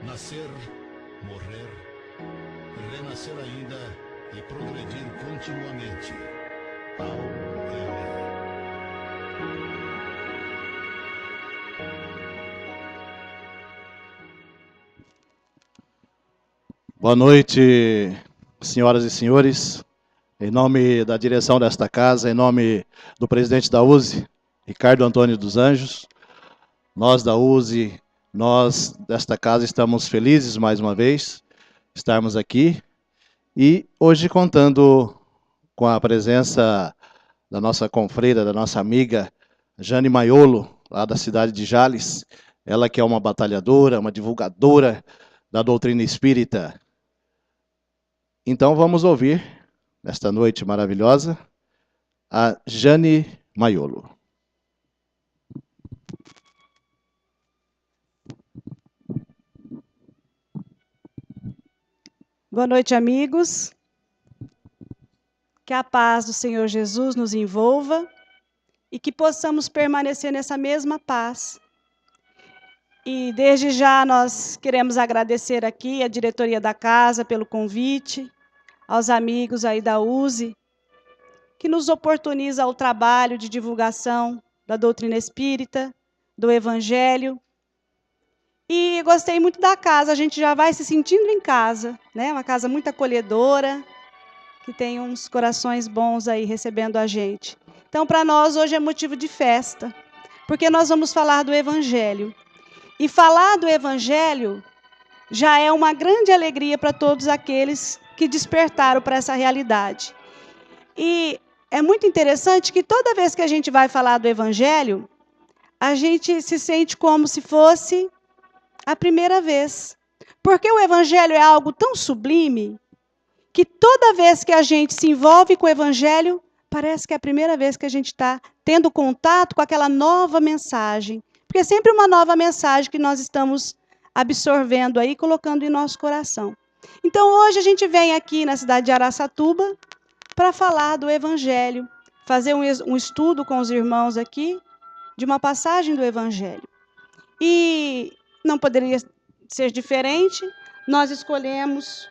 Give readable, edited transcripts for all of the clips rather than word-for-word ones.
Nascer, morrer, renascer ainda e progredir continuamente. Tal é a lei. Boa noite, senhoras e senhores. Em nome da direção desta casa, em nome do presidente da USE, Ricardo Antônio dos Anjos, nós da USE, nós desta casa estamos felizes mais uma vez estarmos aqui e hoje contando com a presença da nossa confreira, da nossa amiga Jane Maiolo, lá da cidade de Jales, ela que é uma batalhadora, uma divulgadora da doutrina espírita. Então vamos ouvir, nesta noite maravilhosa, a Jane Maiolo. Boa noite, amigos. Que a paz do Senhor Jesus nos envolva e que possamos permanecer nessa mesma paz. E desde já nós queremos agradecer aqui a diretoria da casa pelo convite, aos amigos aí da USE, que nos oportuniza o trabalho de divulgação da doutrina espírita, do Evangelho. E gostei muito da casa, a gente já vai se sentindo em casa, né? Uma casa muito acolhedora, que tem uns corações bons aí recebendo a gente. Então, para nós, hoje é motivo de festa, porque nós vamos falar do Evangelho. E falar do Evangelho já é uma grande alegria para todos aqueles que despertaram para essa realidade. E é muito interessante que toda vez que a gente vai falar do Evangelho, a gente se sente como se fosse a primeira vez. Porque o Evangelho é algo tão sublime que toda vez que a gente se envolve com o Evangelho, parece que é a primeira vez que a gente está tendo contato com aquela nova mensagem. Porque é sempre uma nova mensagem que nós estamos absorvendo aí, colocando em nosso coração. Então, hoje a gente vem aqui na cidade de Araçatuba para falar do Evangelho, fazer um estudo com os irmãos aqui de uma passagem do Evangelho. E não poderia ser diferente, nós escolhemos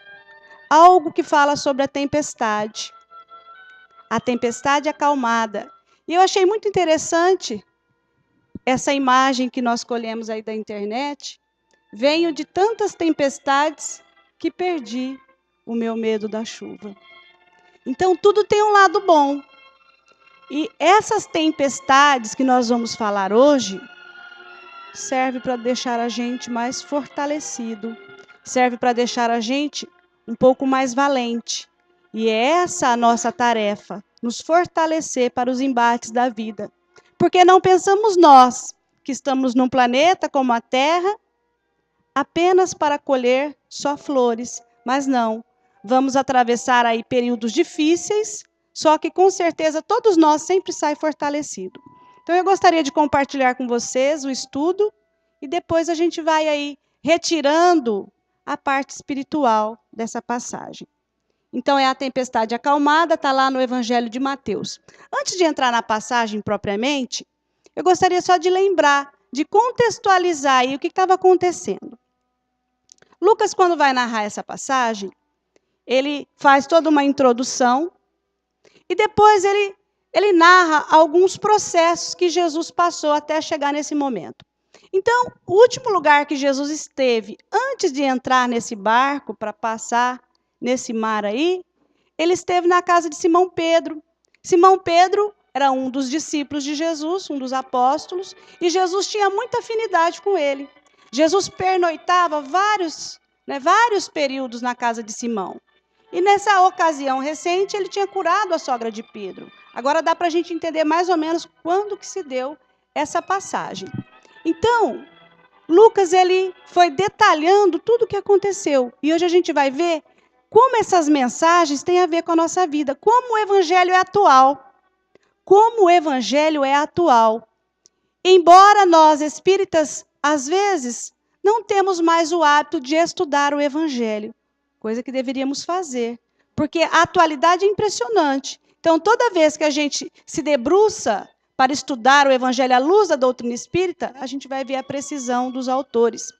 algo que fala sobre a tempestade acalmada. E eu achei muito interessante essa imagem que nós colhemos aí da internet. Venho de tantas tempestades que perdi o meu medo da chuva. Então, tudo tem um lado bom. E essas tempestades que nós vamos falar hoje serve para deixar a gente mais fortalecido, serve para deixar a gente um pouco mais valente. E é essa a nossa tarefa, nos fortalecer para os embates da vida. Porque não pensamos nós, que estamos num planeta como a Terra, apenas para colher só flores. Mas não, vamos atravessar aí períodos difíceis, só que com certeza todos nós sempre saem fortalecidos. Então eu gostaria de compartilhar com vocês o estudo e depois a gente vai aí retirando a parte espiritual dessa passagem. Então, é a tempestade acalmada, está lá no Evangelho de Mateus. Antes de entrar na passagem propriamente, eu gostaria só de lembrar, de contextualizar aí o que estava acontecendo. Lucas, quando vai narrar essa passagem, ele faz toda uma introdução e depois ele narra alguns processos que Jesus passou até chegar nesse momento. Então, o último lugar que Jesus esteve antes de entrar nesse barco para passar nesse mar aí, ele esteve na casa de Simão Pedro. Simão Pedro era um dos discípulos de Jesus, um dos apóstolos, e Jesus tinha muita afinidade com ele. Jesus pernoitava vários períodos na casa de Simão. E nessa ocasião recente, ele tinha curado a sogra de Pedro. Agora dá para a gente entender mais ou menos quando que se deu essa passagem. Então, Lucas ele foi detalhando tudo o que aconteceu. E hoje a gente vai ver como essas mensagens têm a ver com a nossa vida, como o Evangelho é atual. Como o Evangelho é atual. Embora nós, espíritas, às vezes, não temos mais o hábito de estudar o Evangelho, coisa que deveríamos fazer, porque a atualidade é impressionante. Então, toda vez que a gente se debruça para estudar o Evangelho à luz da doutrina espírita, a gente vai ver a precisão dos autores.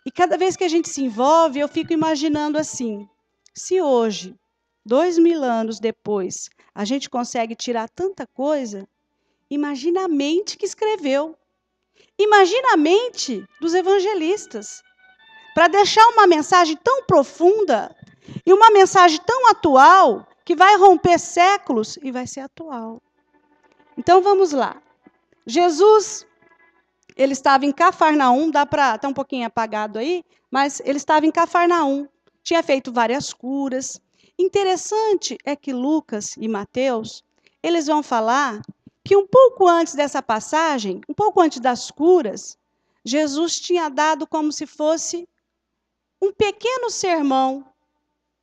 E cada vez que a gente se envolve, eu fico imaginando assim, se hoje, 2000 anos depois, a gente consegue tirar tanta coisa, imagina a mente que escreveu. Imagina a mente dos evangelistas, para deixar uma mensagem tão profunda e uma mensagem tão atual, que vai romper séculos e vai ser atual. Então vamos lá. Jesus, ele estava em Cafarnaum, está um pouquinho apagado aí, mas ele estava em Cafarnaum, tinha feito várias curas. Interessante é que Lucas e Mateus, eles vão falar que um pouco antes dessa passagem, um pouco antes das curas, Jesus tinha dado como se fosse um pequeno sermão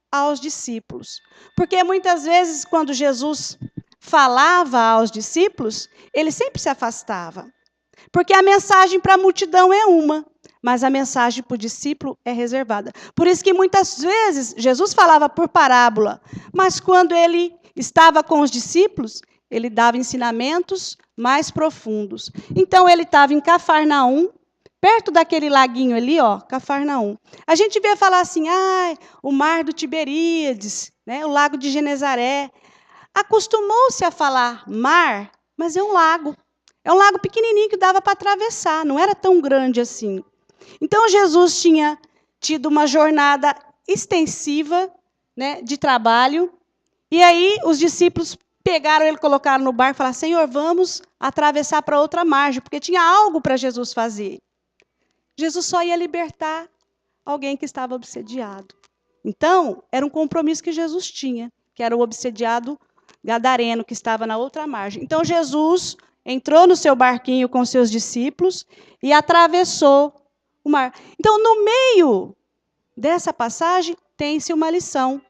aos discípulos. Porque muitas vezes, quando Jesus falava aos discípulos, ele sempre se afastava. Porque a mensagem para a multidão é uma, mas a mensagem para o discípulo é reservada. Por isso que muitas vezes Jesus falava por parábola, mas quando ele estava com os discípulos, ele dava ensinamentos mais profundos. Então ele estava em Cafarnaum, perto daquele laguinho ali, ó, Cafarnaum. A gente vê falar assim, o mar do Tiberíades, né, o lago de Genezaré. Acostumou-se a falar mar, mas é um lago. É um lago pequenininho que dava para atravessar, não era tão grande assim. Então, Jesus tinha tido uma jornada extensiva, né, de trabalho, e aí os discípulos pegaram ele, colocaram no barco e falaram, Senhor, vamos atravessar para outra margem, porque tinha algo para Jesus fazer. Jesus só ia libertar alguém que estava obsediado. Então, era um compromisso que Jesus tinha, que era o obsediado gadareno, que estava na outra margem. Então, Jesus entrou no seu barquinho com seus discípulos e atravessou o mar. Então, no meio dessa passagem, tem-se uma lição.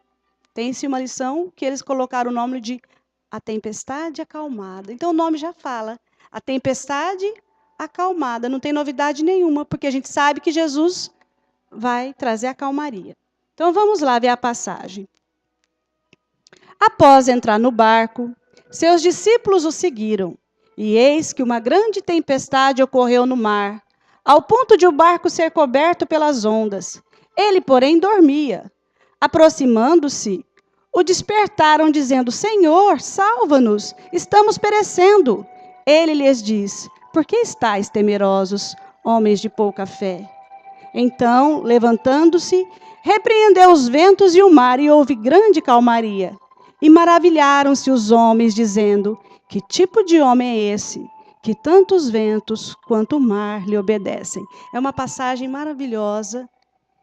Tem-se uma lição que eles colocaram o nome de a tempestade acalmada. Então, o nome já fala. A tempestade acalmada. Não tem novidade nenhuma, porque a gente sabe que Jesus vai trazer a calmaria. Então, vamos lá ver a passagem. Após entrar no barco, seus discípulos o seguiram. E eis que uma grande tempestade ocorreu no mar, ao ponto de o barco ser coberto pelas ondas. Ele, porém, dormia. Aproximando-se, o despertaram, dizendo, Senhor, salva-nos, estamos perecendo. Ele lhes diz, por que estáis temerosos, homens de pouca fé? Então, levantando-se, repreendeu os ventos e o mar, e houve grande calmaria. E maravilharam-se os homens, dizendo, que tipo de homem é esse, que tanto os ventos quanto o mar lhe obedecem? É uma passagem maravilhosa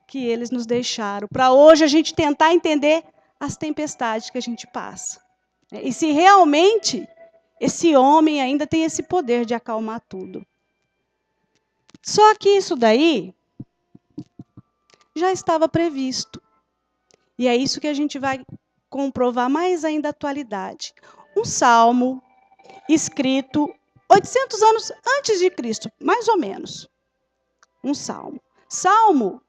que eles nos deixaram, para hoje a gente tentar entender as tempestades que a gente passa. E se realmente esse homem ainda tem esse poder de acalmar tudo. Só que isso daí já estava previsto. E é isso que a gente vai comprovar mais ainda a atualidade. Um salmo escrito 800 anos antes de Cristo, mais ou menos. Um salmo. Salmo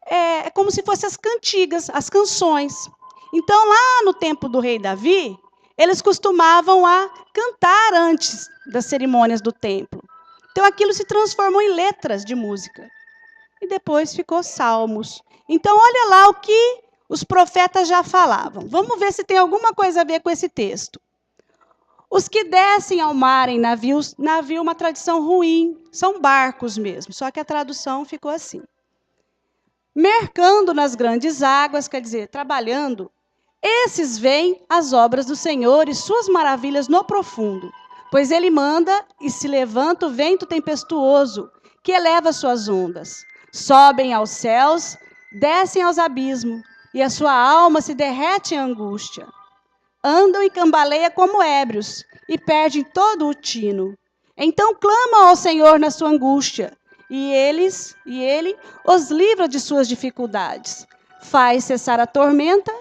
é como se fossem as cantigas, as canções. Então, lá no tempo do rei Davi, eles costumavam a cantar antes das cerimônias do templo. Então, aquilo se transformou em letras de música. E depois ficou salmos. Então, olha lá o que os profetas já falavam. Vamos ver se tem alguma coisa a ver com esse texto. Os que descem ao mar em navios, navio é uma tradição ruim, são barcos mesmo, só que a tradução ficou assim. Mercando nas grandes águas, quer dizer, trabalhando, esses veem as obras do Senhor e suas maravilhas no profundo, pois ele manda e se levanta o vento tempestuoso, que eleva suas ondas. Sobem aos céus, descem aos abismos, e a sua alma se derrete em angústia. Andam e cambaleia como ébrios, e perdem todo o tino. Então clamam ao Senhor na sua angústia, e ele os livra de suas dificuldades. Faz cessar a tormenta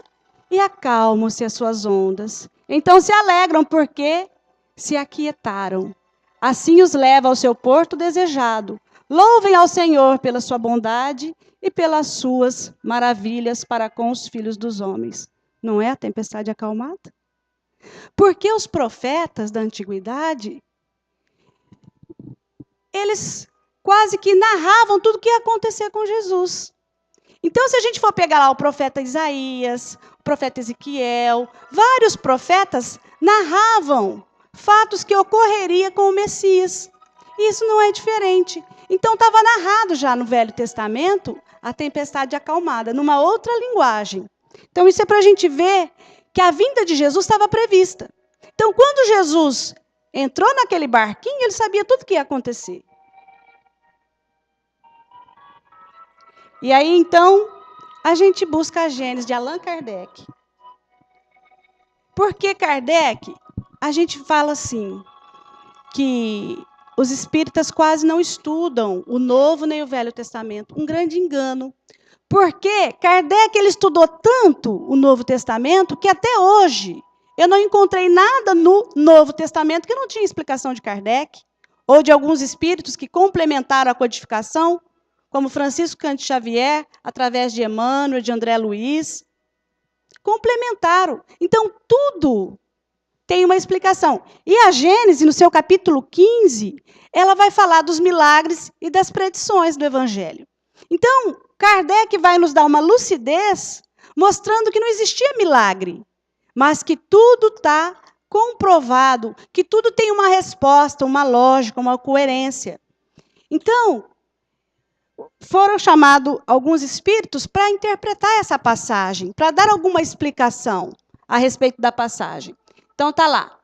e acalmam-se as suas ondas. Então se alegram porque se aquietaram. Assim os leva ao seu porto desejado. Louvem ao Senhor pela sua bondade e pelas suas maravilhas para com os filhos dos homens. Não é a tempestade acalmada? Porque os profetas da antiguidade, eles, quase que narravam tudo o que ia acontecer com Jesus. Então, se a gente for pegar lá o profeta Isaías, o profeta Ezequiel, vários profetas narravam fatos que ocorreriam com o Messias. E isso não é diferente. Então, estava narrado já no Velho Testamento a tempestade acalmada, numa outra linguagem. Então, isso é para a gente ver que a vinda de Jesus estava prevista. Então, quando Jesus entrou naquele barquinho, ele sabia tudo o que ia acontecer. E aí, então, a gente busca a Gênesis de Allan Kardec. Por que Kardec? A gente fala assim, que os espíritas quase não estudam o Novo nem o Velho Testamento. Um grande engano. Porque Kardec ele estudou tanto o Novo Testamento que até hoje eu não encontrei nada no Novo Testamento que não tinha explicação de Kardec, ou de alguns espíritos que complementaram a codificação, como Francisco Cândido Xavier, através de Emmanuel, de André Luiz. Complementaram. Então, tudo tem uma explicação. E a Gênesis, no seu capítulo 15, ela vai falar dos milagres e das predições do Evangelho. Então, Kardec vai nos dar uma lucidez, mostrando que não existia milagre, mas que tudo está comprovado, que tudo tem uma resposta, uma lógica, uma coerência. Então, foram chamados alguns espíritos para interpretar essa passagem, para dar alguma explicação a respeito da passagem. Então, está lá,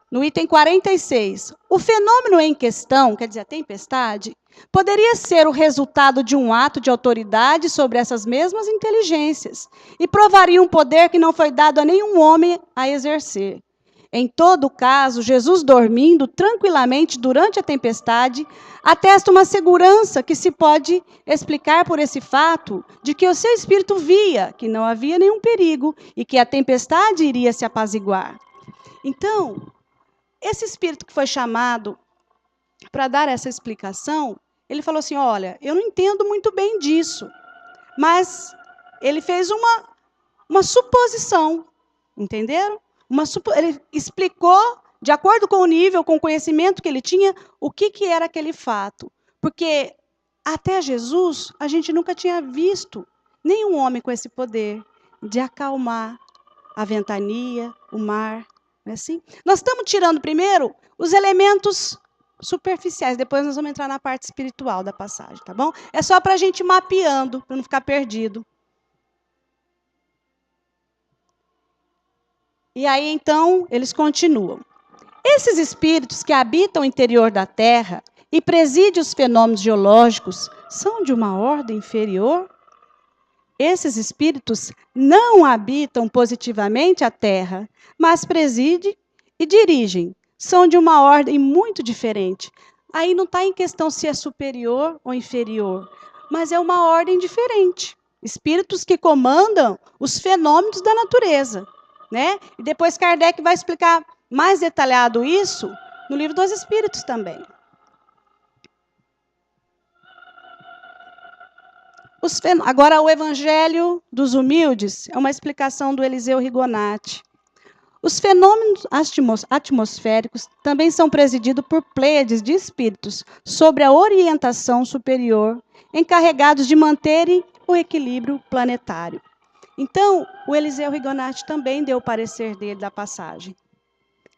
no item 46. O fenômeno em questão, quer dizer, a tempestade, poderia ser o resultado de um ato de autoridade sobre essas mesmas inteligências e provaria um poder que não foi dado a nenhum homem a exercer. Em todo caso, Jesus dormindo tranquilamente durante a tempestade atesta uma segurança que se pode explicar por esse fato de que o seu espírito via que não havia nenhum perigo e que a tempestade iria se apaziguar. Então, esse espírito que foi chamado para dar essa explicação, ele falou assim, olha, eu não entendo muito bem disso, mas ele fez uma suposição, entenderam? Ele explicou, de acordo com o nível, com o conhecimento que ele tinha, o que era aquele fato. Porque até Jesus, a gente nunca tinha visto nenhum homem com esse poder de acalmar a ventania, o mar. Não é assim? Nós estamos tirando primeiro os elementos superficiais, depois nós vamos entrar na parte espiritual da passagem, tá bom? É só para a gente ir mapeando, para não ficar perdido. E aí, então, eles continuam. Esses espíritos que habitam o interior da Terra e presidem os fenômenos geológicos são de uma ordem inferior? Esses espíritos não habitam positivamente a Terra, mas presidem e dirigem. São de uma ordem muito diferente. Aí não está em questão se é superior ou inferior, mas é uma ordem diferente. Espíritos que comandam os fenômenos da natureza. Né? E depois Kardec vai explicar mais detalhado isso no Livro dos Espíritos também. Agora, o Evangelho dos Humildes é uma explicação do Eliseu Rigonati. Os fenômenos atmosféricos também são presididos por pleiades de espíritos sobre a orientação superior, encarregados de manterem o equilíbrio planetário. Então, o Eliseu Rigonati também deu o parecer dele da passagem.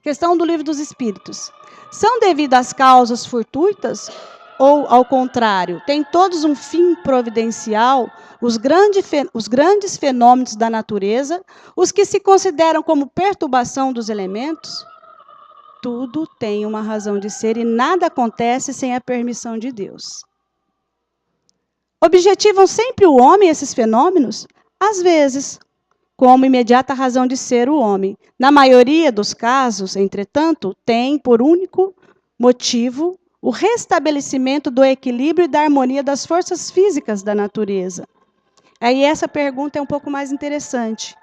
Questão do Livro dos Espíritos. São devido às causas fortuitas ou, ao contrário, têm todos um fim providencial, os grandes fenômenos da natureza, os que se consideram como perturbação dos elementos? Tudo tem uma razão de ser e nada acontece sem a permissão de Deus. Objetivam sempre o homem esses fenômenos? Às vezes, como imediata razão de ser o homem. Na maioria dos casos, entretanto, tem por único motivo o restabelecimento do equilíbrio e da harmonia das forças físicas da natureza. Aí essa pergunta é um pouco mais interessante.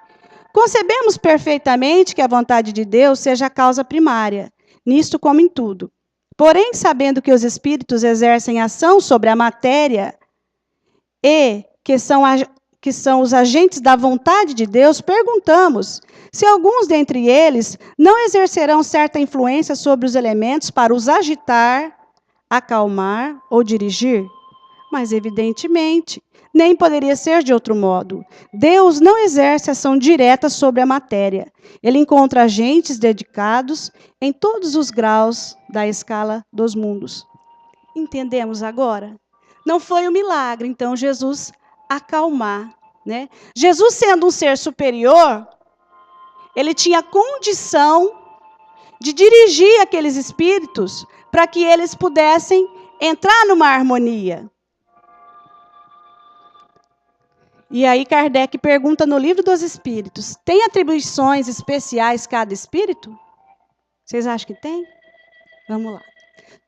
Concebemos perfeitamente que a vontade de Deus seja a causa primária, nisto como em tudo. Porém, sabendo que os espíritos exercem ação sobre a matéria e que são os agentes da vontade de Deus, perguntamos se alguns dentre eles não exercerão certa influência sobre os elementos para os agitar, acalmar ou dirigir? Mas, evidentemente, nem poderia ser de outro modo. Deus não exerce ação direta sobre a matéria. Ele encontra agentes dedicados em todos os graus da escala dos mundos. Entendemos agora? Não foi um milagre, então, Jesus acalmar, né? Jesus, sendo um ser superior, ele tinha condição de dirigir aqueles espíritos para que eles pudessem entrar numa harmonia. E aí Kardec pergunta no Livro dos Espíritos, tem atribuições especiais cada espírito? Vocês acham que tem? Vamos lá.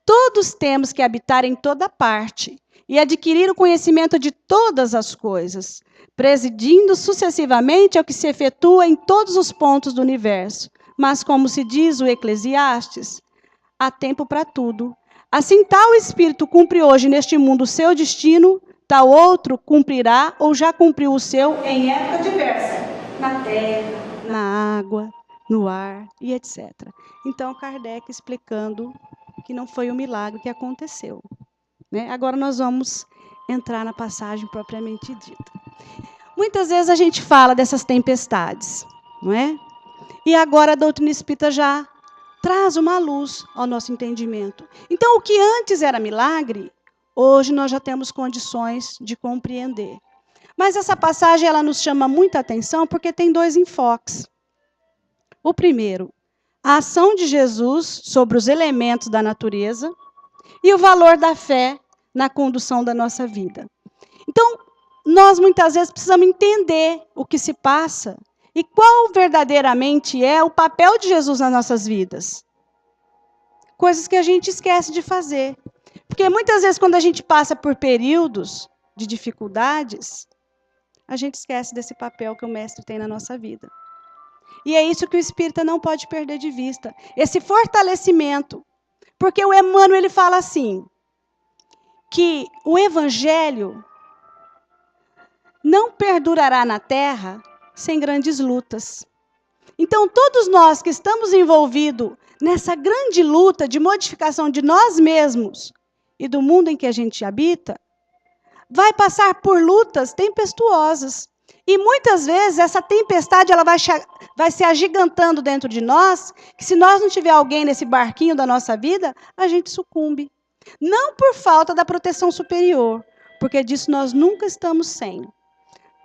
Todos temos que habitar em toda parte e adquirir o conhecimento de todas as coisas, presidindo sucessivamente ao que se efetua em todos os pontos do universo. Mas, como se diz o Eclesiastes, há tempo para tudo. Assim, tal espírito cumpre hoje neste mundo o seu destino, tal outro cumprirá ou já cumpriu o seu em época diversa, na terra, na água, no ar e etc. Então, Kardec explicando que não foi um milagre que aconteceu, né? Agora nós vamos entrar na passagem propriamente dita. Muitas vezes a gente fala dessas tempestades, não é? E agora a doutrina espírita já traz uma luz ao nosso entendimento. Então, o que antes era milagre, hoje nós já temos condições de compreender. Mas essa passagem ela nos chama muita atenção porque tem dois enfoques. O primeiro, a ação de Jesus sobre os elementos da natureza e o valor da fé na condução da nossa vida. Então, nós muitas vezes precisamos entender o que se passa e qual verdadeiramente é o papel de Jesus nas nossas vidas. Coisas que a gente esquece de fazer. Porque muitas vezes quando a gente passa por períodos de dificuldades, a gente esquece desse papel que o Mestre tem na nossa vida. E é isso que o espírita não pode perder de vista, esse fortalecimento. Porque o Emmanuel ele fala assim, que o Evangelho não perdurará na Terra sem grandes lutas. Então, todos nós que estamos envolvidos nessa grande luta de modificação de nós mesmos e do mundo em que a gente habita, vai passar por lutas tempestuosas. E muitas vezes essa tempestade ela vai se agigantando dentro de nós, que se nós não tiver alguém nesse barquinho da nossa vida, a gente sucumbe. Não por falta da proteção superior, porque disso nós nunca estamos sem.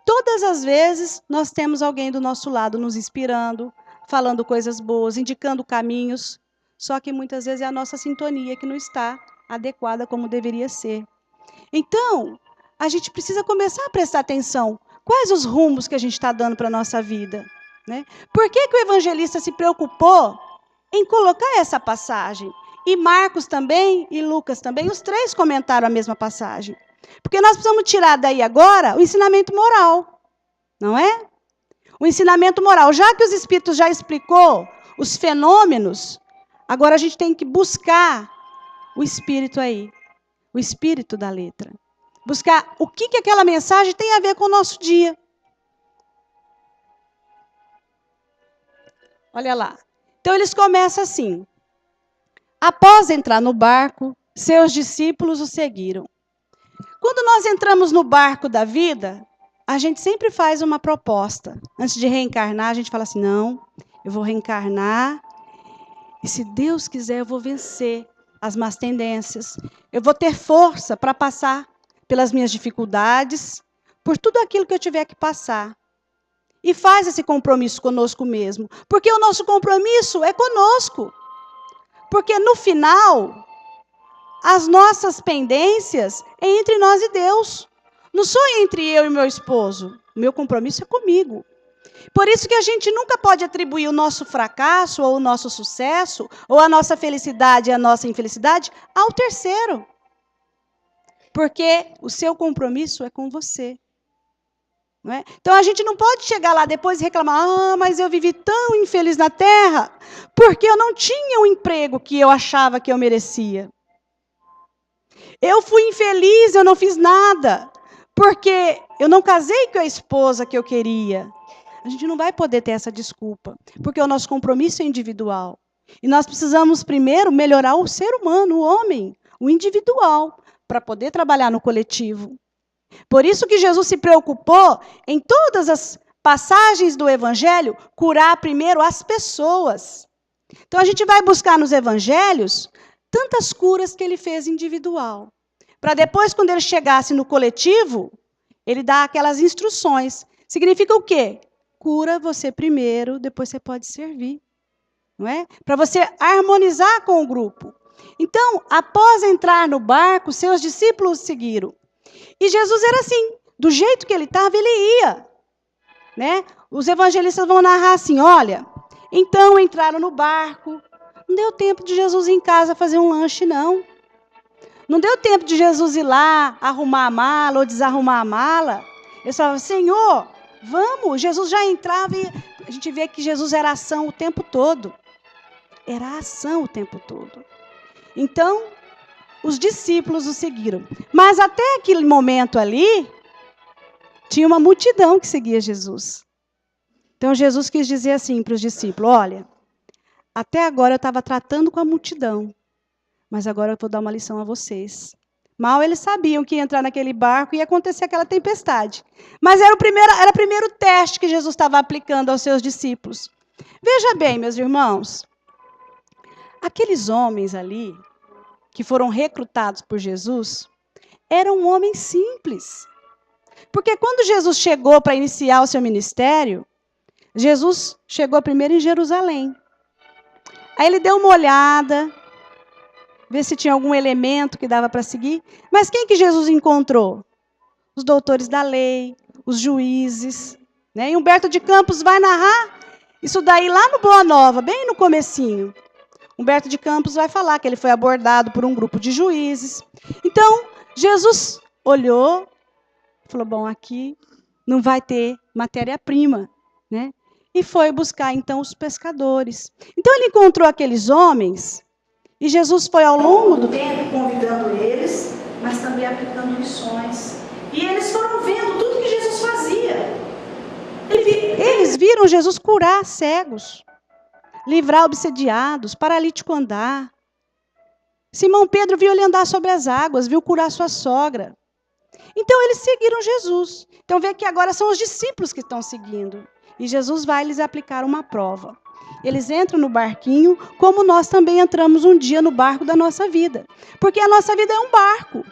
Todas as vezes nós temos alguém do nosso lado nos inspirando, falando coisas boas, indicando caminhos, só que muitas vezes é a nossa sintonia que não está adequada como deveria ser. Então, a gente precisa começar a prestar atenção. Quais os rumos que a gente está dando para a nossa vida? Né? Por que o evangelista se preocupou em colocar essa passagem? E Marcos também, e Lucas também, os três comentaram a mesma passagem. Porque nós precisamos tirar daí agora o ensinamento moral, não é? O ensinamento moral. Já que os espíritos já explicou os fenômenos, agora a gente tem que buscar o espírito aí, o espírito da letra. Buscar o que aquela mensagem tem a ver com o nosso dia. Olha lá. Então, eles começam assim. Após entrar no barco, seus discípulos o seguiram. Quando nós entramos no barco da vida, a gente sempre faz uma proposta. Antes de reencarnar, a gente fala assim, não, eu vou reencarnar e se Deus quiser eu vou vencer as más tendências. Eu vou ter força para passar pelas minhas dificuldades, por tudo aquilo que eu tiver que passar. E faz esse compromisso conosco mesmo. Porque o nosso compromisso é conosco. Porque no final, as nossas pendências é entre nós e Deus. Não sou entre eu e meu esposo. O meu compromisso é comigo. Por isso que a gente nunca pode atribuir o nosso fracasso, ou o nosso sucesso, ou a nossa felicidade e a nossa infelicidade ao terceiro. Porque o seu compromisso é com você. Não é? Então, a gente não pode chegar lá depois e reclamar, mas eu vivi tão infeliz na Terra, porque eu não tinha o emprego que eu achava que eu merecia. Eu fui infeliz, eu não fiz nada, porque eu não casei com a esposa que eu queria. A gente não vai poder ter essa desculpa, porque o nosso compromisso é individual. E nós precisamos, primeiro, melhorar o ser humano, o homem. o individual, para poder trabalhar no coletivo. Por isso que Jesus se preocupou em todas as passagens do Evangelho, curar primeiro as pessoas. Então a gente vai buscar nos Evangelhos tantas curas que ele fez individual, para depois, quando ele chegasse no coletivo, ele dá aquelas instruções. Significa o quê? Cura você primeiro, depois você pode servir. Não é? Para você harmonizar com o grupo. Então, após entrar no barco, seus discípulos seguiram. E Jesus era assim, do jeito que ele estava, ele ia. Né? Os evangelistas vão narrar assim, olha, então entraram no barco, não deu tempo de Jesus ir em casa fazer um lanche, não. Não deu tempo de Jesus ir lá, arrumar a mala ou desarrumar a mala. Eles falavam, Senhor, vamos. Jesus já entrava e a gente vê que Jesus era ação o tempo todo. Era ação o tempo todo. Então, os discípulos o seguiram. Mas até aquele momento ali, tinha uma multidão que seguia Jesus. Então, Jesus quis dizer assim para os discípulos, olha, até agora eu estava tratando com a multidão, mas agora eu vou dar uma lição a vocês. Mal eles sabiam que ia entrar naquele barco e ia acontecer aquela tempestade. Mas era o primeiro teste que Jesus estava aplicando aos seus discípulos. Veja bem, meus irmãos, aqueles homens ali, que foram recrutados por Jesus, eram homens simples. Porque quando Jesus chegou para iniciar o seu ministério, Jesus chegou primeiro em Jerusalém. Aí ele deu uma olhada, ver se tinha algum elemento que dava para seguir. Mas quem que Jesus encontrou? Os doutores da lei, os juízes. Né? E Humberto de Campos vai narrar isso daí lá no Boa Nova, bem no comecinho. Humberto de Campos vai falar que ele foi abordado por um grupo de juízes. Então, Jesus olhou, falou, bom, aqui não vai ter matéria-prima, né? E foi buscar, então, os pescadores. Então, ele encontrou aqueles homens, e Jesus foi ao longo do tempo convidando eles, mas também aplicando lições. E eles foram vendo tudo que Jesus fazia. Eles viram Jesus curar cegos, livrar obsediados, paralítico andar. Simão Pedro viu ele andar sobre as águas, viu curar sua sogra. Então, eles seguiram Jesus. Então, vê que agora são os discípulos que estão seguindo. E Jesus vai lhes aplicar uma prova. Eles entram no barquinho, como nós também entramos um dia no barco da nossa vida. Porque a nossa vida é um barco.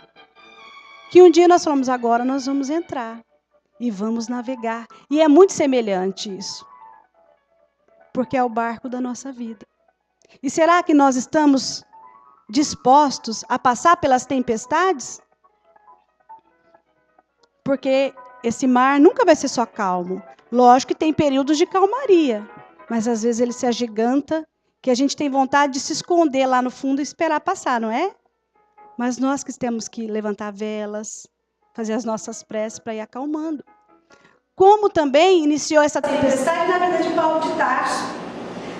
Que um dia nós falamos, agora nós vamos entrar. E vamos navegar. E é muito semelhante isso. Porque é o barco da nossa vida. E será que nós estamos dispostos a passar pelas tempestades? Porque esse mar nunca vai ser só calmo. Lógico que tem períodos de calmaria, mas às vezes ele se agiganta, que a gente tem vontade de se esconder lá no fundo e esperar passar, não é? Mas nós que temos que levantar velas, fazer as nossas preces para ir acalmando. Como também iniciou essa tempestade na vida de Paulo de Tarso.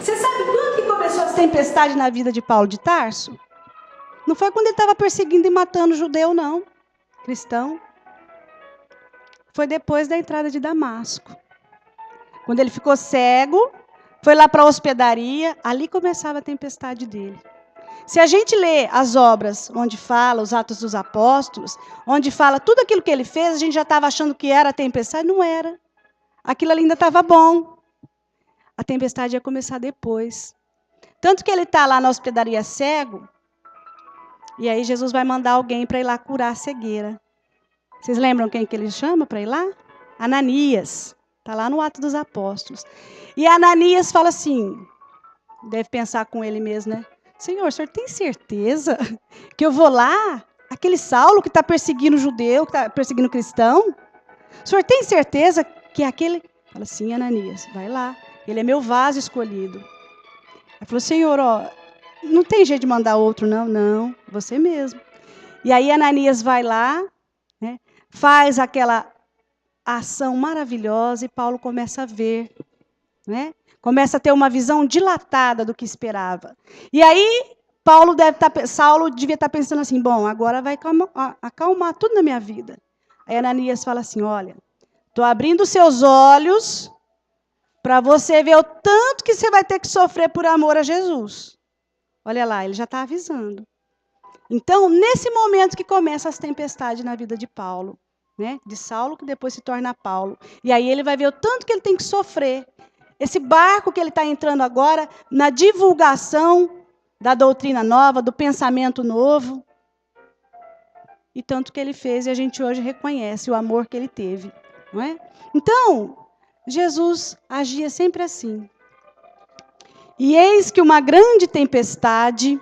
Você sabe quando que começou essa tempestade na vida de Paulo de Tarso? Não foi quando ele estava perseguindo e matando judeu, não. Cristão. Foi depois da entrada de Damasco. Quando ele ficou cego, foi lá para a hospedaria, ali começava a tempestade dele. Se a gente lê as obras onde fala os Atos dos Apóstolos, onde fala tudo aquilo que ele fez, a gente já estava achando que era a tempestade, não era. Aquilo ali ainda estava bom. A tempestade ia começar depois. Tanto que ele está lá na hospedaria cego, e aí Jesus vai mandar alguém para ir lá curar a cegueira. Vocês lembram quem que ele chama para ir lá? Ananias. Está lá no Atos dos Apóstolos. E Ananias fala assim, deve pensar com ele mesmo, né? Senhor, o senhor tem certeza que eu vou lá? Aquele Saulo que está perseguindo judeu, que está perseguindo cristão? O senhor tem certeza que é aquele... Fala assim, Ananias, vai lá. Ele é meu vaso escolhido. Ele falou, Senhor, ó, não tem jeito de mandar outro, não? Não, você mesmo. E aí Ananias vai lá, né, faz aquela ação maravilhosa e Paulo começa a ver, né? Começa a ter uma visão dilatada do que esperava. E aí Saulo devia estar pensando assim, bom, agora vai acalmar tudo na minha vida. Aí Ananias fala assim, olha, estou abrindo seus olhos para você ver o tanto que você vai ter que sofrer por amor a Jesus. Olha lá, ele já está avisando. Então, nesse momento que começam as tempestades na vida de Paulo, né? De Saulo, que depois se torna Paulo. E aí ele vai ver o tanto que ele tem que sofrer. Esse barco que ele está entrando agora, na divulgação da doutrina nova, do pensamento novo. E tanto que ele fez, e a gente hoje reconhece o amor que ele teve. Não é? Então, Jesus agia sempre assim. E eis que uma grande tempestade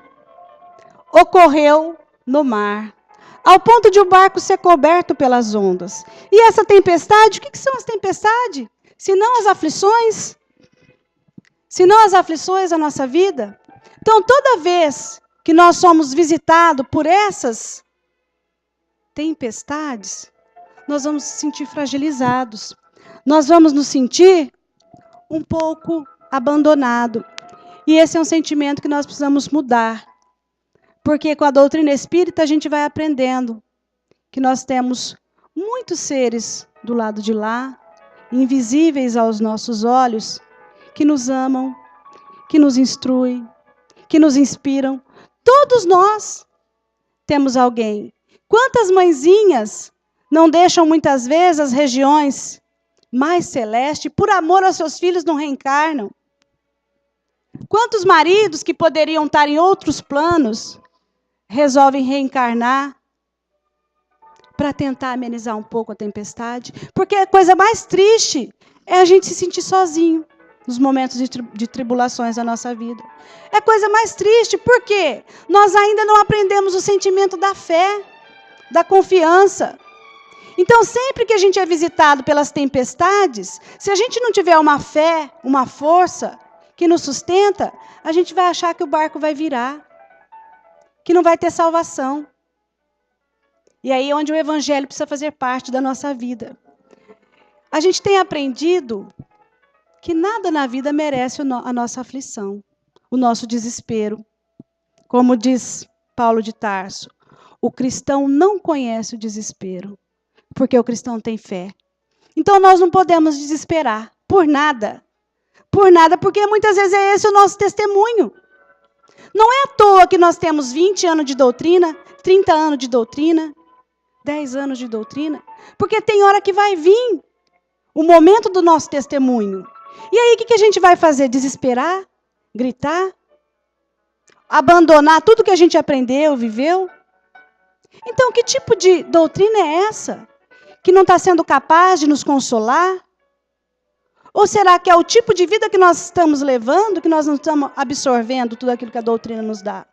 ocorreu no mar, ao ponto de o barco ser coberto pelas ondas. E essa tempestade, o que são as tempestades? Se não as aflições? Se não as aflições da nossa vida? Então, toda vez que nós somos visitados por essas tempestades, nós vamos nos sentir fragilizados. Nós vamos nos sentir um pouco abandonados. E esse é um sentimento que nós precisamos mudar. Porque com a doutrina espírita a gente vai aprendendo que nós temos muitos seres do lado de lá, invisíveis aos nossos olhos, que nos amam, que nos instruem, que nos inspiram. Todos nós temos alguém. Quantas mãezinhas não deixam muitas vezes as regiões mais celestes, por amor aos seus filhos não reencarnam? Quantos maridos que poderiam estar em outros planos resolvem reencarnar para tentar amenizar um pouco a tempestade? Porque a coisa mais triste é a gente se sentir sozinho nos momentos de tribulações da nossa vida. É a coisa mais triste, porque nós ainda não aprendemos o sentimento da fé, da confiança. Então, sempre que a gente é visitado pelas tempestades, se a gente não tiver uma fé, uma força que nos sustenta, a gente vai achar que o barco vai virar, que não vai ter salvação. E aí é onde o evangelho precisa fazer parte da nossa vida. A gente tem aprendido que nada na vida merece a nossa aflição, o nosso desespero. Como diz Paulo de Tarso, o cristão não conhece o desespero, porque o cristão tem fé. Então nós não podemos desesperar por nada, porque muitas vezes é esse o nosso testemunho. Não é à toa que nós temos 20 anos de doutrina, 30 anos de doutrina, 10 anos de doutrina, porque tem hora que vai vir o momento do nosso testemunho. E aí o que a gente vai fazer? Desesperar? Gritar? Abandonar tudo que a gente aprendeu, viveu? Então, que tipo de doutrina é essa? Que não está sendo capaz de nos consolar? Ou será que é o tipo de vida que nós estamos levando, que nós não estamos absorvendo tudo aquilo que a doutrina nos dá?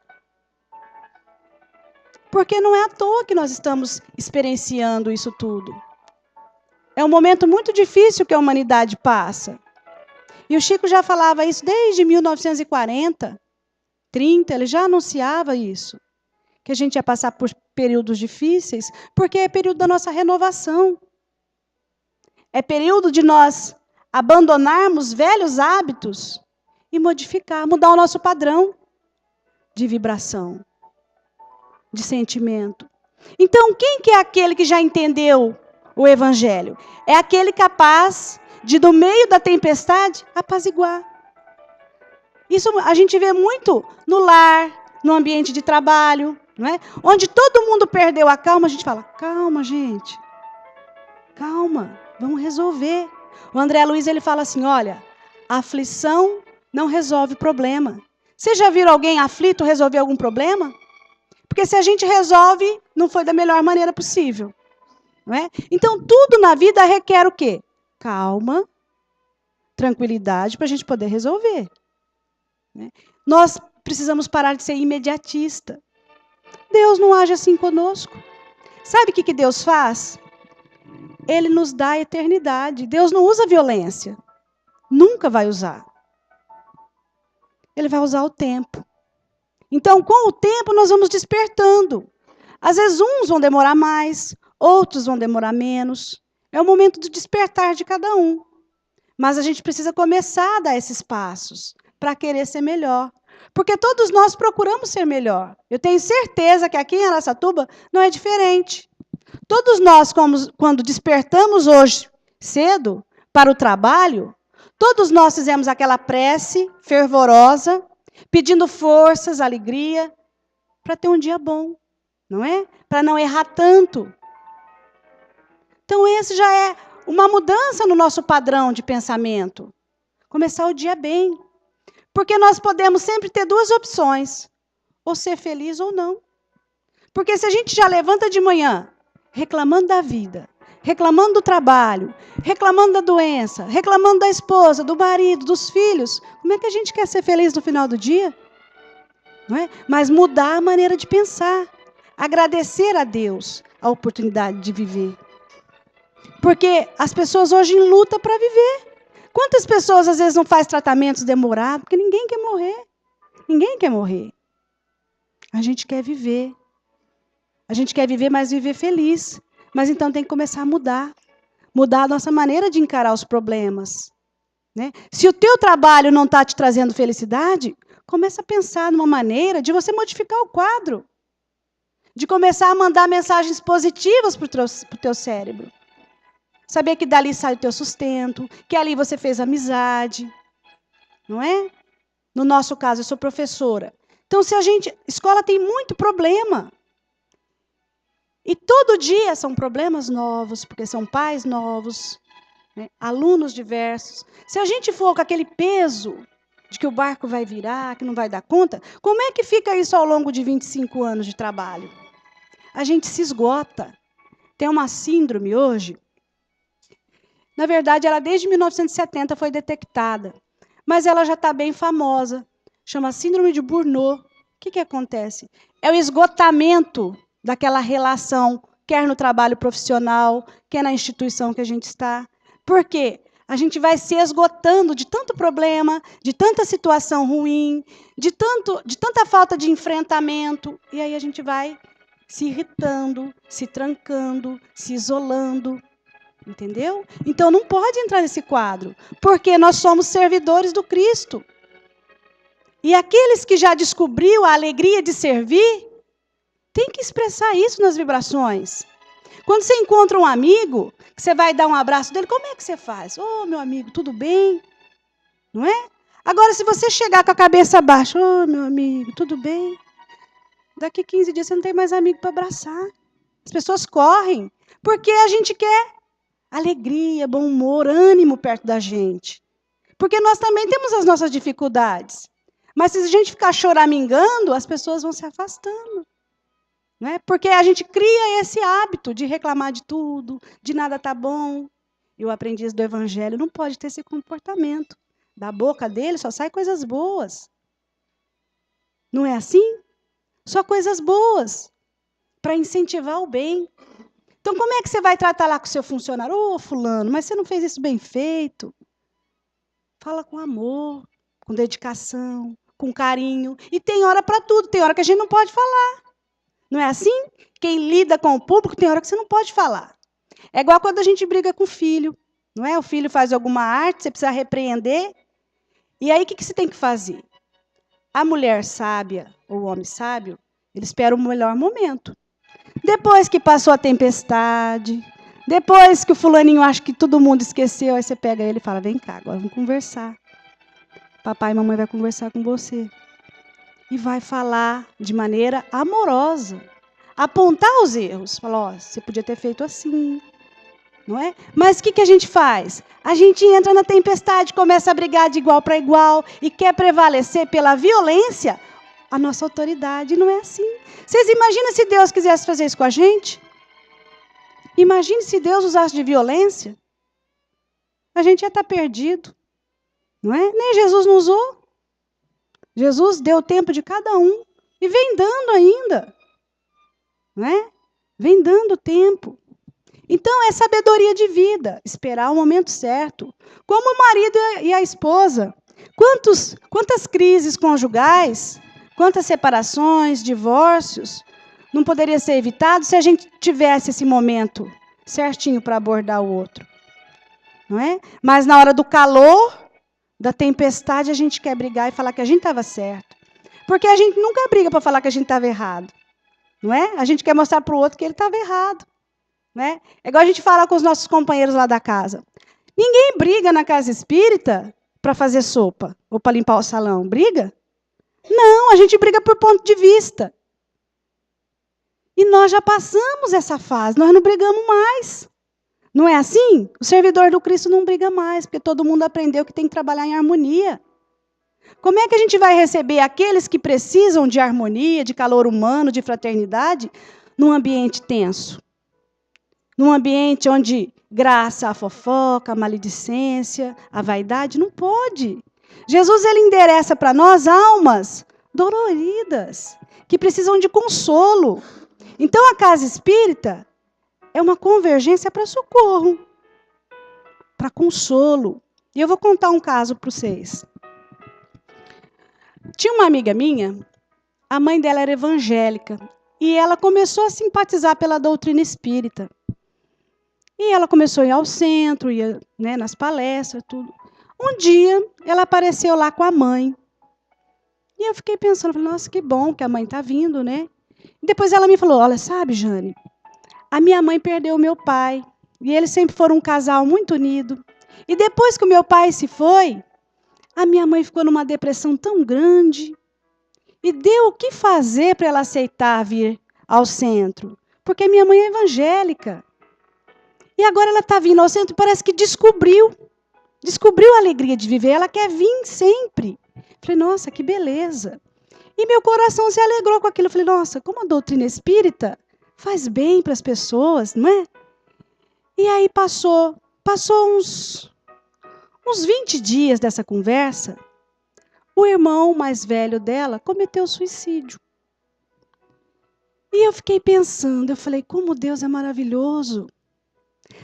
Porque não é à toa que nós estamos experienciando isso tudo. É um momento muito difícil que a humanidade passa. E o Chico já falava isso desde 1940, 30, ele já anunciava isso. Que a gente ia passar por períodos difíceis, porque é período da nossa renovação. É período de nós abandonarmos velhos hábitos e mudar o nosso padrão de vibração, de sentimento. Então, quem que é aquele que já entendeu o Evangelho? É aquele capaz de, no meio da tempestade, apaziguar. Isso a gente vê muito no lar, no ambiente de trabalho, não é? Onde todo mundo perdeu a calma, a gente fala, calma, gente, calma, vamos resolver. O André Luiz, ele fala assim, olha, a aflição não resolve problema. Vocês já viram alguém aflito resolver algum problema? Porque se a gente resolve, não foi da melhor maneira possível. Não é? Então, tudo na vida requer o quê? Calma, tranquilidade para a gente poder resolver. Né? Nós precisamos parar de ser imediatista. Deus não age assim conosco. Sabe o que Deus faz? Ele nos dá a eternidade. Deus não usa violência. Nunca vai usar. Ele vai usar o tempo. Então, com o tempo, nós vamos despertando. Às vezes, uns vão demorar mais, outros vão demorar menos. É o momento do despertar de cada um. Mas a gente precisa começar a dar esses passos para querer ser melhor. Porque todos nós procuramos ser melhor. Eu tenho certeza que aqui em Araçatuba não é diferente. Todos nós, quando despertamos hoje cedo para o trabalho, todos nós fizemos aquela prece fervorosa, pedindo forças, alegria, para ter um dia bom, não é? Para não errar tanto. Então, esse já é uma mudança no nosso padrão de pensamento. Começar o dia bem. Porque nós podemos sempre ter duas opções. Ou ser feliz ou não. Porque se a gente já levanta de manhã reclamando da vida, reclamando do trabalho, reclamando da doença, reclamando da esposa, do marido, dos filhos, como é que a gente quer ser feliz no final do dia? Não é? Mas mudar a maneira de pensar. Agradecer a Deus a oportunidade de viver. Porque as pessoas hoje lutam para viver. Quantas pessoas às vezes não fazem tratamentos demorados? Porque ninguém quer morrer. Ninguém quer morrer. A gente quer viver. A gente quer viver, mas viver feliz. Mas então tem que começar a mudar. Mudar a nossa maneira de encarar os problemas. Né? Se o teu trabalho não está te trazendo felicidade, começa a pensar numa maneira de você modificar o quadro. De começar a mandar mensagens positivas para o teu cérebro. Saber que dali sai o teu sustento, que ali você fez amizade. Não é? No nosso caso, eu sou professora. Então, escola tem muito problema. E todo dia são problemas novos, porque são pais novos, né? Alunos diversos. Se a gente for com aquele peso de que o barco vai virar, que não vai dar conta, como é que fica isso ao longo de 25 anos de trabalho? A gente se esgota. Tem uma síndrome hoje. Na verdade, ela desde 1970 foi detectada. Mas ela já está bem famosa. Chama síndrome de Burnout. O que acontece? É o esgotamento daquela relação, quer no trabalho profissional, quer na instituição que a gente está. Por quê? A gente vai se esgotando de tanto problema, de tanta situação ruim, de tanta falta de enfrentamento. E aí a gente vai se irritando, se trancando, se isolando. Entendeu? Então não pode entrar nesse quadro, porque nós somos servidores do Cristo. E aqueles que já descobriu a alegria de servir, tem que expressar isso nas vibrações. Quando você encontra um amigo, que você vai dar um abraço dele, como é que você faz? Ô, meu amigo, tudo bem? Não é? Agora, se você chegar com a cabeça baixa, ô, meu amigo, tudo bem? Daqui 15 dias você não tem mais amigo para abraçar. As pessoas correm, porque a gente quer alegria, bom humor, ânimo perto da gente. Porque nós também temos as nossas dificuldades. Mas se a gente ficar choramingando, as pessoas vão se afastando. Não é? Porque a gente cria esse hábito de reclamar de tudo, de nada tá bom. E o aprendiz do Evangelho não pode ter esse comportamento. Da boca dele só sai coisas boas. Não é assim? Só coisas boas. Para incentivar o bem. Então, como é que você vai tratar lá com o seu funcionário? Ô, fulano, mas você não fez isso bem feito? Fala com amor, com dedicação, com carinho. E tem hora para tudo, tem hora que a gente não pode falar. Não é assim? Quem lida com o público, tem hora que você não pode falar. É igual quando a gente briga com o filho. Não é? O filho faz alguma arte, você precisa repreender. E aí, o que você tem que fazer? A mulher sábia, ou o homem sábio, ele espera o melhor momento. Depois que passou a tempestade, depois que o fulaninho acha que todo mundo esqueceu, aí você pega ele e fala, vem cá, agora vamos conversar. Papai e mamãe vai conversar com você. E vai falar de maneira amorosa. Apontar os erros. Falar, ó, você podia ter feito assim. Não é? Mas o que a gente faz? A gente entra na tempestade, começa a brigar de igual para igual e quer prevalecer pela violência a nossa autoridade. Não é assim. Vocês imaginam se Deus quisesse fazer isso com a gente? Imagine se Deus usasse de violência. A gente ia estar perdido. Não é? Nem Jesus não usou. Jesus deu o tempo de cada um. E vem dando ainda. Não é? Vem dando tempo. Então, é sabedoria de vida. Esperar o momento certo. Como o marido e a esposa. Quantas crises conjugais, quantas separações, divórcios, não poderia ser evitado se a gente tivesse esse momento certinho para abordar o outro. Não é? Mas na hora do calor, da tempestade, a gente quer brigar e falar que a gente estava certo. Porque a gente nunca briga para falar que a gente estava errado. Não é? A gente quer mostrar para o outro que ele estava errado. Não é? É igual a gente fala com os nossos companheiros lá da casa. Ninguém briga na casa espírita para fazer sopa ou para limpar o salão. Briga? Não, a gente briga por ponto de vista. E nós já passamos essa fase, nós não brigamos mais. Não é assim? O servidor do Cristo não briga mais, porque todo mundo aprendeu que tem que trabalhar em harmonia. Como é que a gente vai receber aqueles que precisam de harmonia, de calor humano, de fraternidade, num ambiente tenso? Num ambiente onde graça a fofoca, a maledicência, a vaidade? Não pode. Jesus, ele endereça para nós almas doloridas, que precisam de consolo. Então, a casa espírita é uma convergência para socorro, para consolo. E eu vou contar um caso para vocês. Tinha uma amiga minha, a mãe dela era evangélica, e ela começou a simpatizar pela doutrina espírita. E ela começou a ir ao centro, ia, né, nas palestras, tudo. Um dia, ela apareceu lá com a mãe. E eu fiquei pensando, falei, nossa, que bom que a mãe está vindo, né? E depois ela me falou, olha, sabe, Jane, a minha mãe perdeu o meu pai, e eles sempre foram um casal muito unido. E depois que o meu pai se foi, a minha mãe ficou numa depressão tão grande. E deu o que fazer para ela aceitar vir ao centro. Porque minha mãe é evangélica. E agora ela está vindo ao centro e parece que descobriu a alegria de viver. Ela quer vir sempre. Falei, nossa, que beleza. E meu coração se alegrou com aquilo. Falei, nossa, como a doutrina espírita faz bem para as pessoas, não é? E aí passou uns 20 dias dessa conversa, o irmão mais velho dela cometeu suicídio. E eu fiquei pensando, eu falei, como Deus é maravilhoso.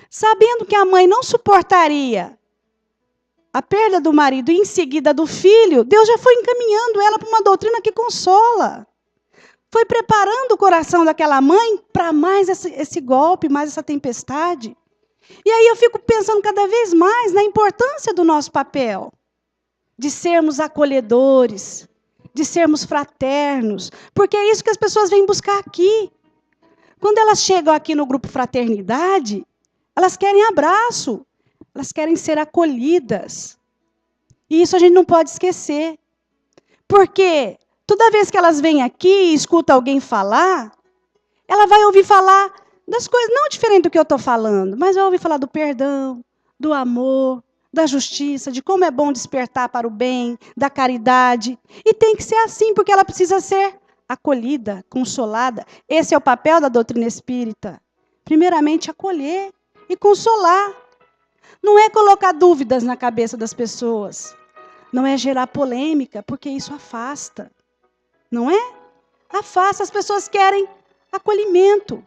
Sabendo que a mãe não suportaria a perda do marido e em seguida do filho, Deus já foi encaminhando ela para uma doutrina que consola. Foi preparando o coração daquela mãe para mais esse golpe, mais essa tempestade. E aí eu fico pensando cada vez mais na importância do nosso papel, de sermos acolhedores, de sermos fraternos, porque é isso que as pessoas vêm buscar aqui. Quando elas chegam aqui no grupo Fraternidade, elas querem abraço, elas querem ser acolhidas. E isso a gente não pode esquecer, porque toda vez que elas vêm aqui e escutam alguém falar, ela vai ouvir falar das coisas, não diferente do que eu estou falando, mas vai ouvir falar do perdão, do amor, da justiça, de como é bom despertar para o bem, da caridade. E tem que ser assim, porque ela precisa ser acolhida, consolada. Esse é o papel da doutrina espírita. Primeiramente, acolher e consolar. Não é colocar dúvidas na cabeça das pessoas. Não é gerar polêmica, porque isso afasta. Não é? Afasta. As pessoas querem acolhimento.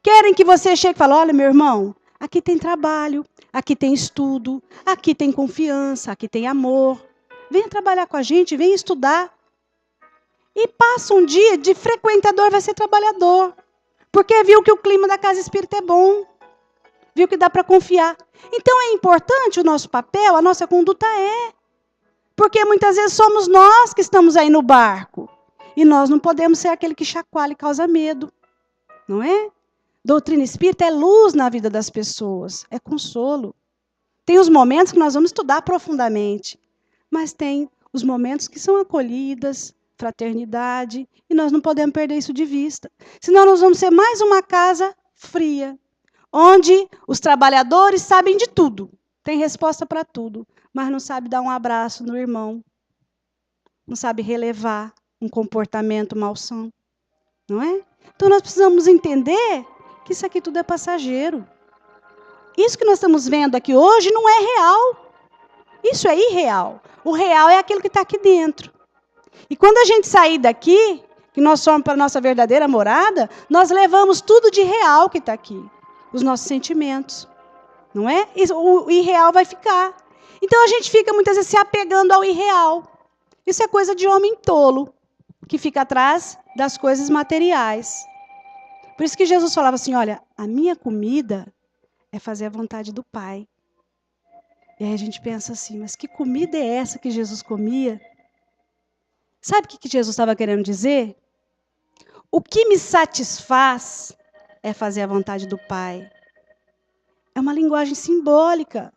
Querem que você chegue e fale, olha, meu irmão, aqui tem trabalho, aqui tem estudo, aqui tem confiança, aqui tem amor. Venha trabalhar com a gente, venha estudar. E passa um dia de frequentador, vai ser trabalhador. Porque viu que o clima da casa espírita é bom. Viu que dá para confiar. Então é importante o nosso papel, a nossa conduta é. Porque muitas vezes somos nós que estamos aí no barco. E nós não podemos ser aquele que chacoalha e causa medo. Não é? Doutrina espírita é luz na vida das pessoas, é consolo. Tem os momentos que nós vamos estudar profundamente, mas tem os momentos que são acolhidas, fraternidade, e nós não podemos perder isso de vista. Senão nós vamos ser mais uma casa fria, onde os trabalhadores sabem de tudo, têm resposta para tudo, mas não sabem dar um abraço no irmão, não sabem relevar um comportamento malsão, não é? Então nós precisamos entender que isso aqui tudo é passageiro. Isso que nós estamos vendo aqui hoje não é real. Isso é irreal. O real é aquilo que está aqui dentro. E quando a gente sair daqui, que nós somos para a nossa verdadeira morada, nós levamos tudo de real que está aqui. Os nossos sentimentos. Não é? O irreal vai ficar. Então a gente fica muitas vezes se apegando ao irreal. Isso é coisa de homem tolo, que fica atrás das coisas materiais. Por isso que Jesus falava assim, olha, a minha comida é fazer a vontade do Pai. E aí a gente pensa assim, mas que comida é essa que Jesus comia? Sabe o que Jesus estava querendo dizer? O que me satisfaz é fazer a vontade do Pai. É uma linguagem simbólica.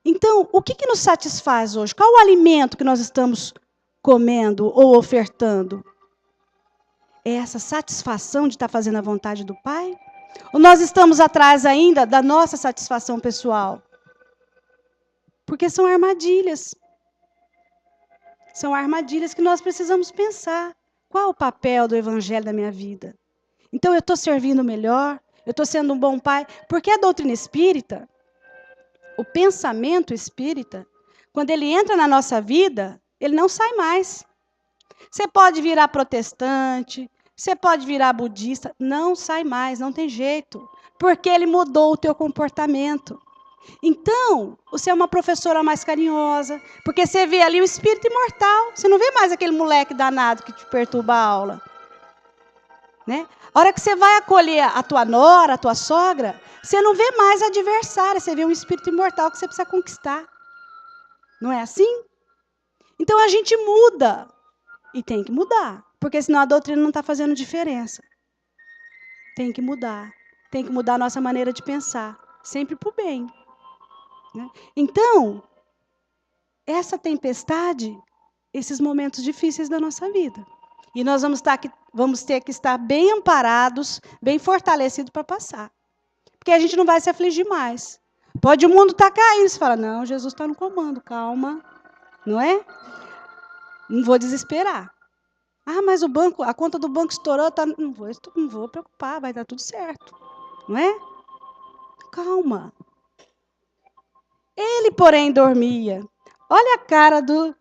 Então, o que nos satisfaz hoje? Qual o alimento que nós estamos comendo ou ofertando? é essa satisfação de estar fazendo a vontade do Pai? Ou nós estamos atrás ainda da nossa satisfação pessoal? Porque são armadilhas. São armadilhas que nós precisamos pensar. Qual o papel do Evangelho na minha vida? Então, eu estou servindo melhor? Eu estou sendo um bom pai? Porque a doutrina espírita, o pensamento espírita, quando ele entra na nossa vida, ele não sai mais. Você pode virar protestante, você pode virar budista, não sai mais, não tem jeito. Porque ele mudou o teu comportamento. Então, você é uma professora mais carinhosa, porque você vê ali o espírito imortal. Você não vê mais aquele moleque danado que te perturba a aula. Né? A hora que você vai acolher a tua nora, a tua sogra, você não vê mais a adversária, você vê um espírito imortal que você precisa conquistar. Não é assim? Então, a gente muda. E tem que mudar, porque senão a doutrina não está fazendo diferença. Tem que mudar. Tem que mudar a nossa maneira de pensar, sempre para o bem. Né? Então, essa tempestade, esses momentos difíceis da nossa vida. E nós vamos ter que estar bem amparados, bem fortalecidos para passar. Porque a gente não vai se afligir mais. Pode o mundo estar caindo, você fala, não, Jesus está no comando, calma. Não é? Não vou desesperar. Ah, mas a conta do banco estourou, tá... não vou preocupar, vai dar tudo certo. Não é? Calma. Ele, porém, dormia. Olha a cara do...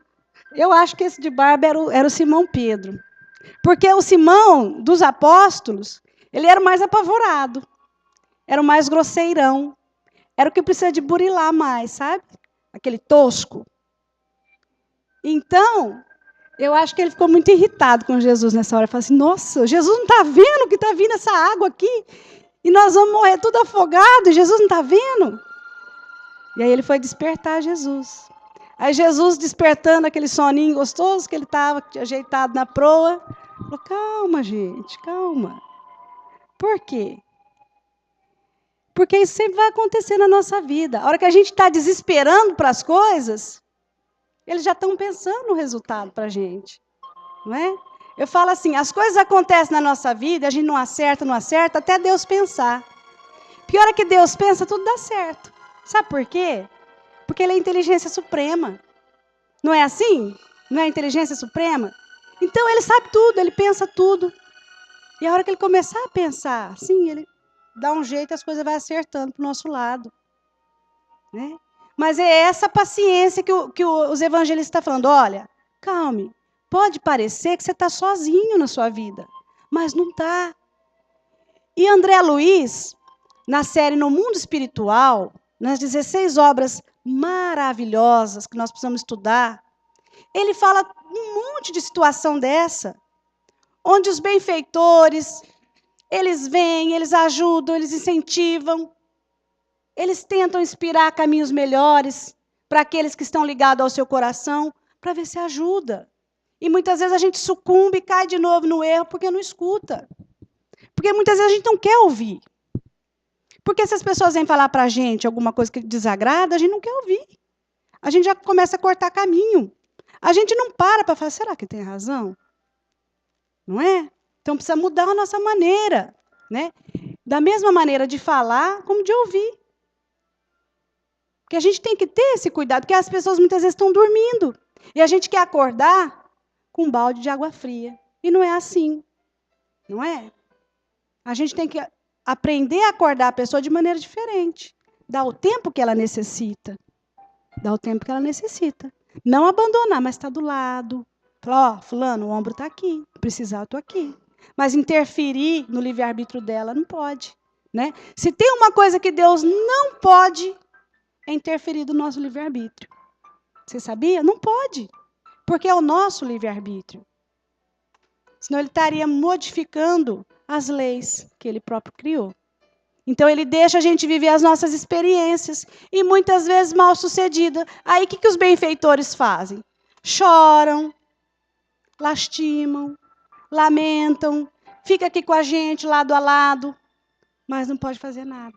Eu acho que esse de barba era o Simão Pedro. Porque o Simão, dos apóstolos, ele era o mais apavorado. Era o mais grosseirão. Era o que precisa de burilar mais, sabe? Aquele tosco. Então, eu acho que ele ficou muito irritado com Jesus nessa hora. Ele falou assim, nossa, Jesus não está vendo que está vindo essa água aqui? E nós vamos morrer tudo afogado, e Jesus não está vendo? E aí ele foi despertar Jesus. Aí Jesus, despertando aquele soninho gostoso que ele estava ajeitado na proa, falou, calma, gente, calma. Por quê? Porque isso sempre vai acontecer na nossa vida. A hora que a gente está desesperando para as coisas, eles já estão pensando no resultado para a gente. Não é? Eu falo assim, as coisas acontecem na nossa vida, a gente não acerta, até Deus pensar. Pior é que Deus pensa, tudo dá certo. Sabe por quê? Porque Ele é a inteligência suprema. Não é assim? Não é a inteligência suprema? Então Ele sabe tudo, Ele pensa tudo. E a hora que Ele começar a pensar, sim, Ele dá um jeito, as coisas vão acertando para o nosso lado. Né? Mas é essa paciência que os evangelistas estão falando. Olha, calme. Pode parecer que você está sozinho na sua vida, mas não está. E André Luiz, na série No Mundo Espiritual, nas 16 obras maravilhosas que nós precisamos estudar, ele fala um monte de situação dessa, onde os benfeitores, eles vêm, eles ajudam, eles incentivam, eles tentam inspirar caminhos melhores para aqueles que estão ligados ao seu coração, para ver se ajuda. E muitas vezes a gente sucumbe e cai de novo no erro porque não escuta. Porque muitas vezes a gente não quer ouvir. Porque se as pessoas vêm falar para a gente alguma coisa que desagrada, a gente não quer ouvir. A gente já começa a cortar caminho. A gente não para falar, será que tem razão? Não é? Então precisa mudar a nossa maneira. Né? Da mesma maneira de falar, como de ouvir. Porque a gente tem que ter esse cuidado, porque as pessoas muitas vezes estão dormindo. E a gente quer acordar com um balde de água fria. E não é assim. Não é? A gente tem que aprender a acordar a pessoa de maneira diferente. Dar o tempo que ela necessita. Dar o tempo que ela necessita. Não abandonar, mas estar do lado. Falar, ó, fulano, o ombro está aqui. Precisar, eu estou aqui. Mas interferir no livre-arbítrio dela não pode. Né? Se tem uma coisa que Deus não pode, é interferir do nosso livre-arbítrio. Você sabia? Não pode. Porque é o nosso livre-arbítrio. Senão ele estaria modificando as leis que ele próprio criou. Então ele deixa a gente viver as nossas experiências. E muitas vezes mal sucedida. Aí o que os benfeitores fazem? Choram, lastimam, lamentam, fica aqui com a gente lado a lado, mas não pode fazer nada.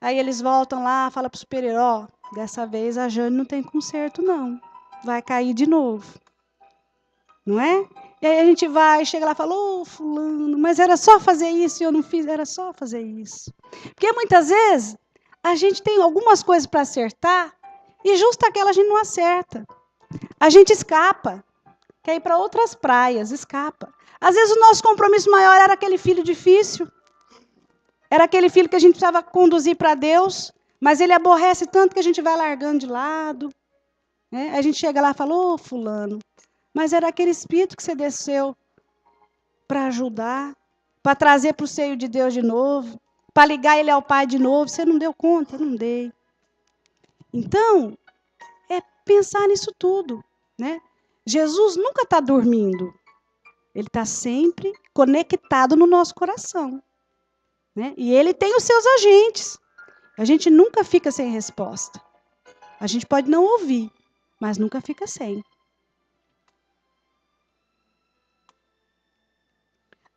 Aí eles voltam lá, falam para o superior, ó, dessa vez a Jane não tem conserto não. Vai cair de novo. Não é? E aí a gente vai, chega lá e fala, ô fulano, mas era só fazer isso e eu não fiz, era só fazer isso. Porque muitas vezes a gente tem algumas coisas para acertar e justo aquela a gente não acerta. A gente escapa, quer ir para outras praias, escapa. Às vezes o nosso compromisso maior era aquele filho difícil, era aquele filho que a gente precisava conduzir para Deus, mas ele aborrece tanto que a gente vai largando de lado. Né? A gente chega lá e fala, ô fulano, mas era aquele espírito que você desceu para ajudar, para trazer para o seio de Deus de novo, para ligar ele ao Pai de novo. Você não deu conta? Não dei. Então, é pensar nisso tudo. Né? Jesus nunca está dormindo. Ele está sempre conectado no nosso coração. Né? E ele tem os seus agentes. A gente nunca fica sem resposta. A gente pode não ouvir, mas nunca fica sem.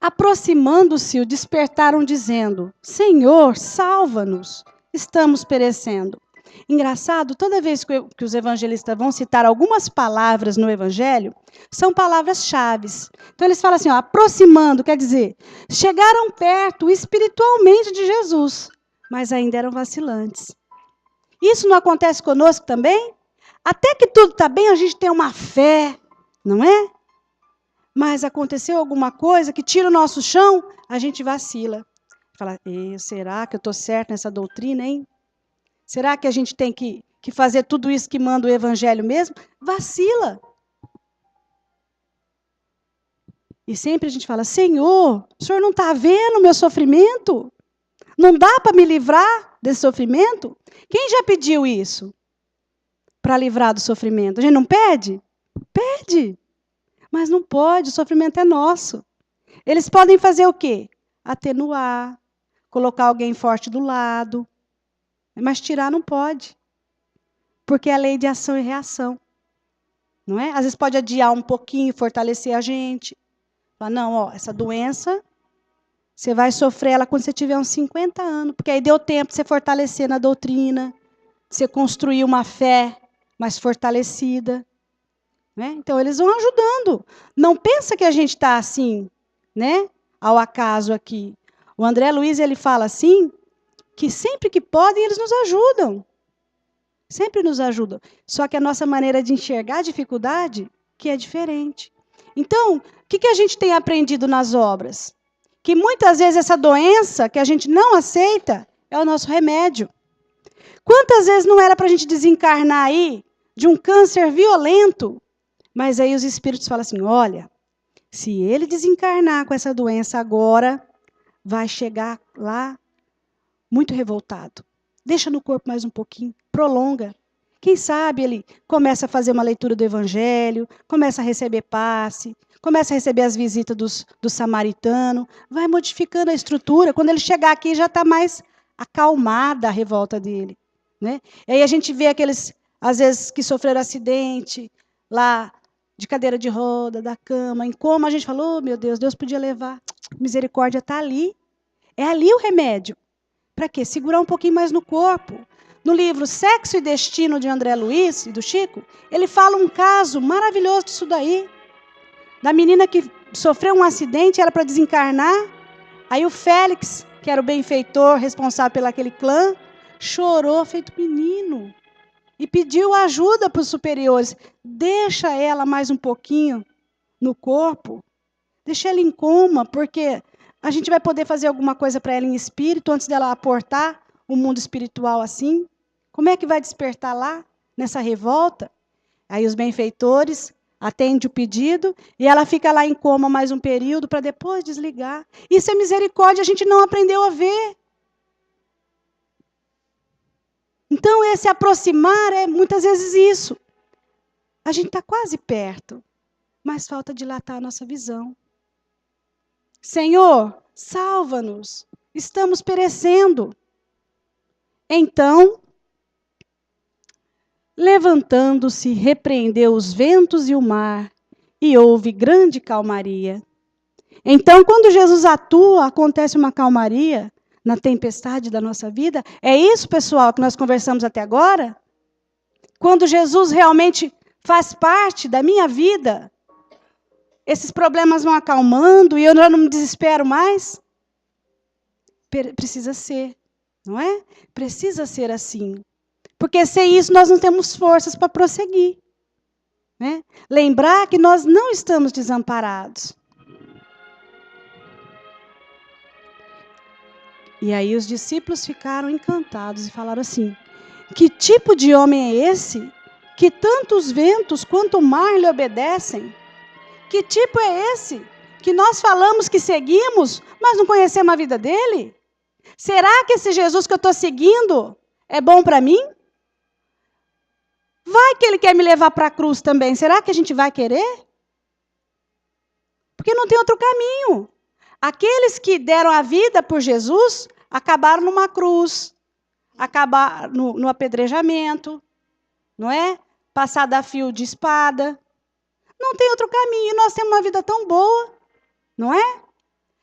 Aproximando-se, o despertaram, dizendo, Senhor, salva-nos, estamos perecendo. Engraçado, toda vez que os evangelistas vão citar algumas palavras no evangelho, são palavras-chave. Então eles falam assim, ó, aproximando, quer dizer, chegaram perto espiritualmente de Jesus, mas ainda eram vacilantes. Isso não acontece conosco também? Até que tudo está bem, a gente tem uma fé, não é? Mas aconteceu alguma coisa que tira o nosso chão, a gente vacila. Fala, será que eu estou certo nessa doutrina, hein? Será que a gente tem que fazer tudo isso que manda o evangelho mesmo? Vacila. E sempre a gente fala, Senhor, o Senhor não está vendo o meu sofrimento? Não dá para me livrar desse sofrimento? Quem já pediu isso? Para livrar do sofrimento? A gente não pede? Pede. Mas não pode, o sofrimento é nosso. Eles podem fazer o quê? Atenuar, colocar alguém forte do lado. Mas tirar não pode. Porque é a lei de ação e reação. Não é? Às vezes pode adiar um pouquinho, fortalecer a gente. Falar, não, ó, essa doença, você vai sofrer ela quando você tiver uns 50 anos. Porque aí deu tempo de você fortalecer na doutrina, de você construir uma fé mais fortalecida. Né? Então, eles vão ajudando. Não pensa que a gente está assim, né? Ao acaso aqui. O André Luiz, ele fala assim, que sempre que podem, eles nos ajudam. Sempre nos ajudam. Só que a nossa maneira de enxergar a dificuldade que é diferente. Então, o que a gente tem aprendido nas obras? Que muitas vezes essa doença que a gente não aceita é o nosso remédio. Quantas vezes não era para a gente desencarnar aí de um câncer violento? Mas aí os espíritos falam assim, olha, se ele desencarnar com essa doença agora, vai chegar lá muito revoltado. Deixa no corpo mais um pouquinho, prolonga. Quem sabe ele começa a fazer uma leitura do evangelho, começa a receber passe, começa a receber as visitas do samaritano, vai modificando a estrutura. Quando ele chegar aqui, já está mais acalmada a revolta dele. Né? E aí a gente vê aqueles, às vezes, que sofreram acidente, lá de cadeira de roda, da cama, em coma, a gente falou, oh, meu Deus, Deus podia levar. Misericórdia está ali. É ali o remédio. Para quê? Segurar um pouquinho mais no corpo. No livro Sexo e Destino, de André Luiz e do Chico, ele fala um caso maravilhoso disso daí. Da menina que sofreu um acidente, era para desencarnar. Aí o Félix, que era o benfeitor responsável pelo aquele clã, chorou feito menino. E pediu ajuda para os superiores. Deixa ela mais um pouquinho no corpo. Deixa ela em coma, porque a gente vai poder fazer alguma coisa para ela em espírito, antes dela aportar o mundo espiritual assim. Como é que vai despertar lá, nessa revolta? Aí os benfeitores atendem o pedido e ela fica lá em coma mais um período para depois desligar. Isso é misericórdia, a gente não aprendeu a ver. Então, esse aproximar é muitas vezes isso. A gente está quase perto, mas falta dilatar a nossa visão. Senhor, salva-nos, estamos perecendo. Então, levantando-se, repreendeu os ventos e o mar, e houve grande calmaria. Então, quando Jesus atua, acontece uma calmaria na tempestade da nossa vida. É isso, pessoal, que nós conversamos até agora? Quando Jesus realmente faz parte da minha vida, esses problemas vão acalmando e eu já não me desespero mais? Precisa ser, não é? Precisa ser assim. Porque sem isso nós não temos forças para prosseguir. Né? Lembrar que nós não estamos desamparados. E aí os discípulos ficaram encantados e falaram assim: que tipo de homem é esse que tanto os ventos quanto o mar lhe obedecem? Que tipo é esse que nós falamos que seguimos, mas não conhecemos a vida dele? Será que esse Jesus que eu estou seguindo é bom para mim? Vai que ele quer me levar para a cruz também. Será que a gente vai querer? Porque não tem outro caminho. Aqueles que deram a vida por Jesus acabaram numa cruz, acabaram no apedrejamento, não é? Passado a fio de espada. Não tem outro caminho. E nós temos uma vida tão boa, não é?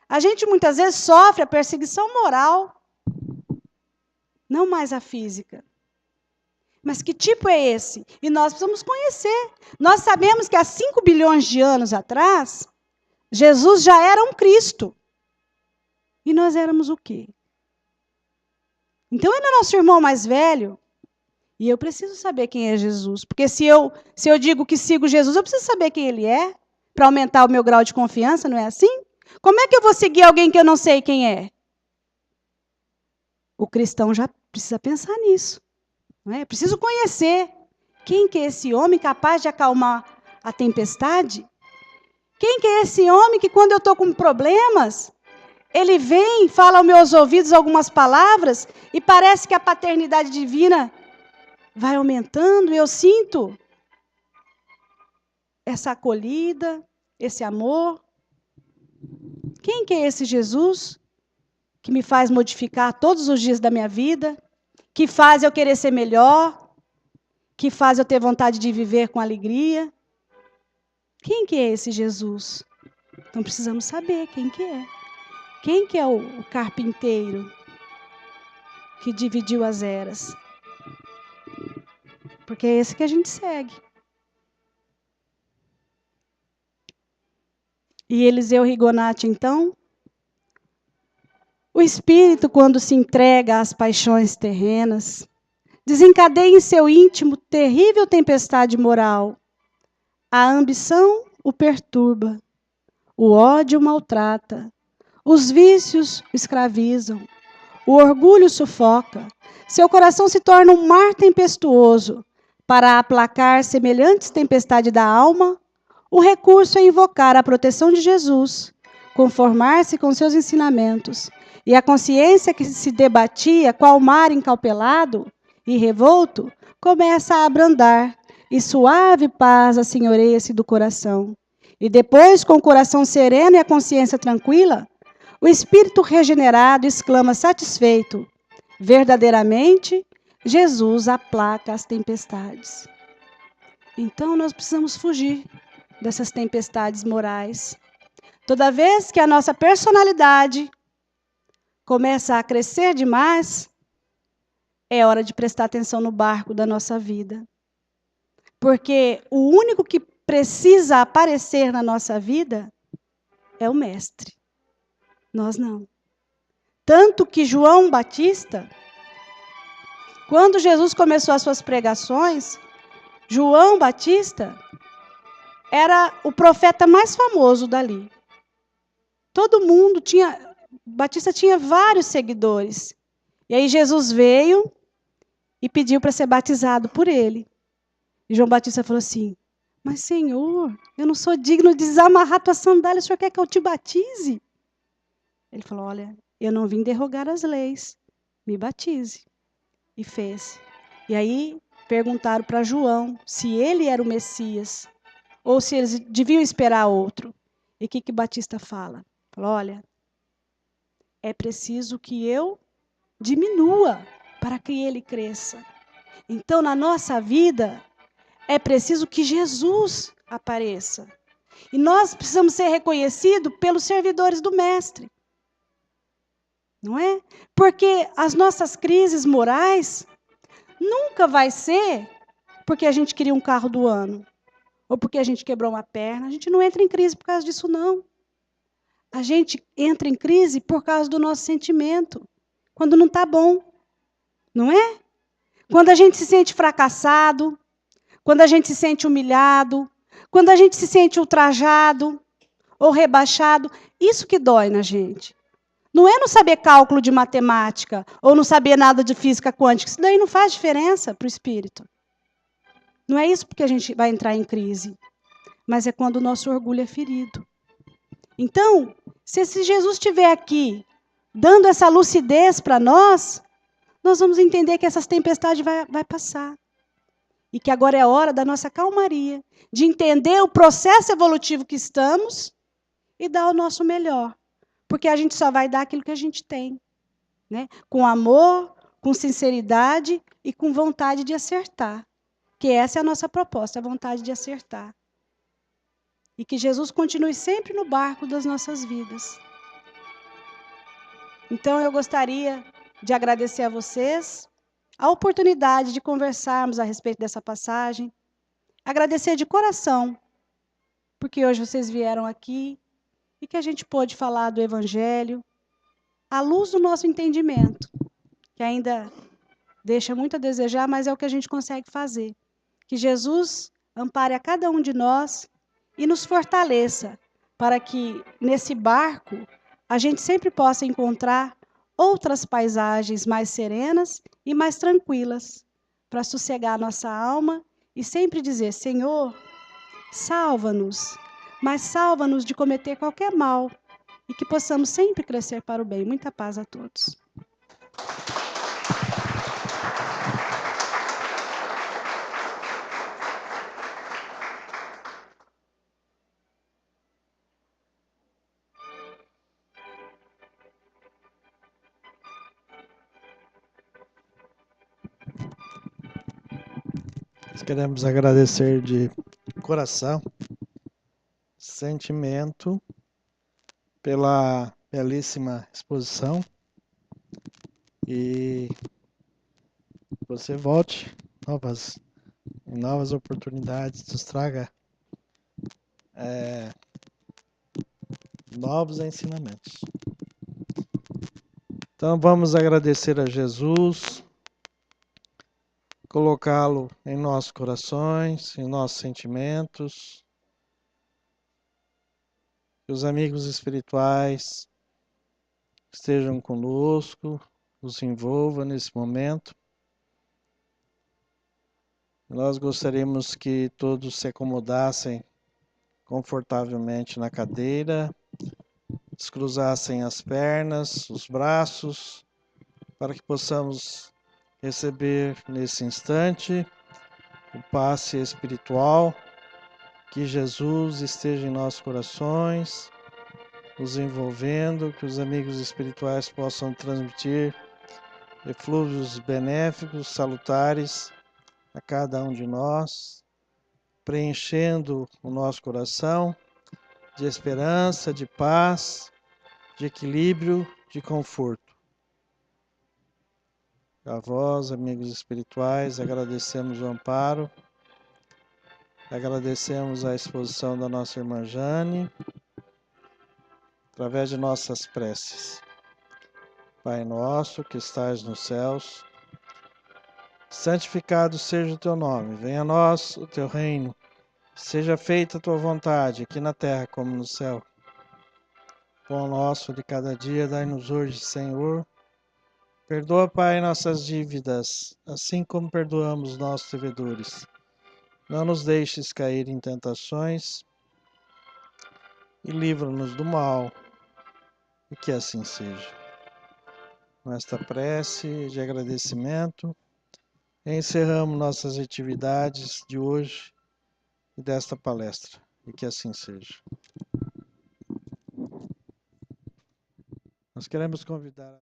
A gente muitas vezes sofre a perseguição moral, não mais a física. Mas que tipo é esse? E nós precisamos conhecer. Nós sabemos que há 5 bilhões de anos atrás, Jesus já era um Cristo. E nós éramos o quê? Então ele é nosso irmão mais velho. E eu preciso saber quem é Jesus. Porque se eu digo que sigo Jesus, eu preciso saber quem ele é. Para aumentar o meu grau de confiança, não é assim? Como é que eu vou seguir alguém que eu não sei quem é? O cristão já precisa pensar nisso. Não é? Eu preciso conhecer quem que é esse homem capaz de acalmar a tempestade. Quem que é esse homem que quando eu estou com problemas, ele vem, fala aos meus ouvidos algumas palavras e parece que a paternidade divina vai aumentando e eu sinto essa acolhida, esse amor. Quem que é esse Jesus que me faz modificar todos os dias da minha vida, que faz eu querer ser melhor, que faz eu ter vontade de viver com alegria? Quem que é esse Jesus? Então precisamos saber quem que é. Quem que é o carpinteiro que dividiu as eras? Porque é esse que a gente segue. E Eliseu Rigonati, então, o espírito, quando se entrega às paixões terrenas, desencadeia em seu íntimo terrível tempestade moral. A ambição o perturba, o ódio o maltrata, os vícios o escravizam, o orgulho o sufoca, seu coração se torna um mar tempestuoso. Para aplacar semelhantes tempestade da alma, o recurso é invocar a proteção de Jesus, conformar-se com seus ensinamentos, e a consciência que se debatia, qual mar encalpelado e revolto, começa a abrandar, e suave paz assenhoreia-se do coração. E depois, com o coração sereno e a consciência tranquila, o espírito regenerado exclama satisfeito: verdadeiramente, Jesus aplaca as tempestades. Então, nós precisamos fugir dessas tempestades morais. Toda vez que a nossa personalidade começa a crescer demais, é hora de prestar atenção no barco da nossa vida. Porque o único que precisa aparecer na nossa vida é o Mestre. Nós não. Tanto que João Batista, quando Jesus começou as suas pregações, João Batista era o profeta mais famoso dali. Todo mundo tinha... Batista tinha vários seguidores. E aí Jesus veio e pediu para ser batizado por ele. E João Batista falou assim: mas Senhor, eu não sou digno de desamarrar tua sandália, o Senhor quer que eu te batize? Ele falou: olha, eu não vim derrogar as leis, me batize. E fez. E aí perguntaram para João se ele era o Messias, ou se eles deviam esperar outro. E o que Batista fala? Falou: olha, é preciso que eu diminua para que ele cresça. Então, na nossa vida, é preciso que Jesus apareça. E nós precisamos ser reconhecidos pelos servidores do Mestre. Não é? Porque as nossas crises morais nunca vai ser porque a gente queria um carro do ano, ou porque a gente quebrou uma perna. A gente não entra em crise por causa disso, não. A gente entra em crise por causa do nosso sentimento, quando não está bom, não é? Quando a gente se sente fracassado, quando a gente se sente humilhado, quando a gente se sente ultrajado ou rebaixado, isso que dói na gente. Não é não saber cálculo de matemática ou não saber nada de física quântica. Isso daí não faz diferença para o espírito. Não é isso porque a gente vai entrar em crise, mas é quando o nosso orgulho é ferido. Então, se esse Jesus estiver aqui dando essa lucidez para nós vamos entender que essas tempestades vai passar. E que agora é a hora da nossa calmaria, de entender o processo evolutivo que estamos e dar o nosso melhor. Porque a gente só vai dar aquilo que a gente tem, né? Com amor, com sinceridade e com vontade de acertar. Que essa é a nossa proposta, a vontade de acertar. E que Jesus continue sempre no barco das nossas vidas. Então, eu gostaria de agradecer a vocês a oportunidade de conversarmos a respeito dessa passagem. Agradecer de coração, porque hoje vocês vieram aqui e que a gente pôde falar do Evangelho à luz do nosso entendimento, que ainda deixa muito a desejar, mas é o que a gente consegue fazer. Que Jesus ampare a cada um de nós e nos fortaleça, para que nesse barco a gente sempre possa encontrar outras paisagens mais serenas e mais tranquilas, para sossegar a nossa alma e sempre dizer: Senhor, salva-nos, mas salva-nos de cometer qualquer mal e que possamos sempre crescer para o bem. Muita paz a todos. Nós queremos agradecer de coração, sentimento, pela belíssima exposição e você volte em novas oportunidades, nos traga novos ensinamentos. Então vamos agradecer a Jesus, colocá-lo em nossos corações, em nossos sentimentos. Que os amigos espirituais estejam conosco, nos envolvam nesse momento. Nós gostaríamos que todos se acomodassem confortavelmente na cadeira, descruzassem as pernas, os braços, para que possamos receber nesse instante o passe espiritual, que Jesus esteja em nossos corações, nos envolvendo, que os amigos espirituais possam transmitir eflúvios benéficos, salutares a cada um de nós, preenchendo o nosso coração de esperança, de paz, de equilíbrio, de conforto. A vós, amigos espirituais, agradecemos o amparo, agradecemos a exposição da nossa irmã Jane, através de nossas preces. Pai nosso, que estais nos céus, santificado seja o teu nome, venha a nós o teu reino, seja feita a tua vontade, aqui na terra como no céu. Pão nosso de cada dia, dai-nos hoje, Senhor. Perdoa, Pai, nossas dívidas, assim como perdoamos nossos devedores. Não nos deixes cair em tentações e livra-nos do mal, e que assim seja. Com esta prece de agradecimento, encerramos nossas atividades de hoje e desta palestra, e que assim seja. Nós queremos convidar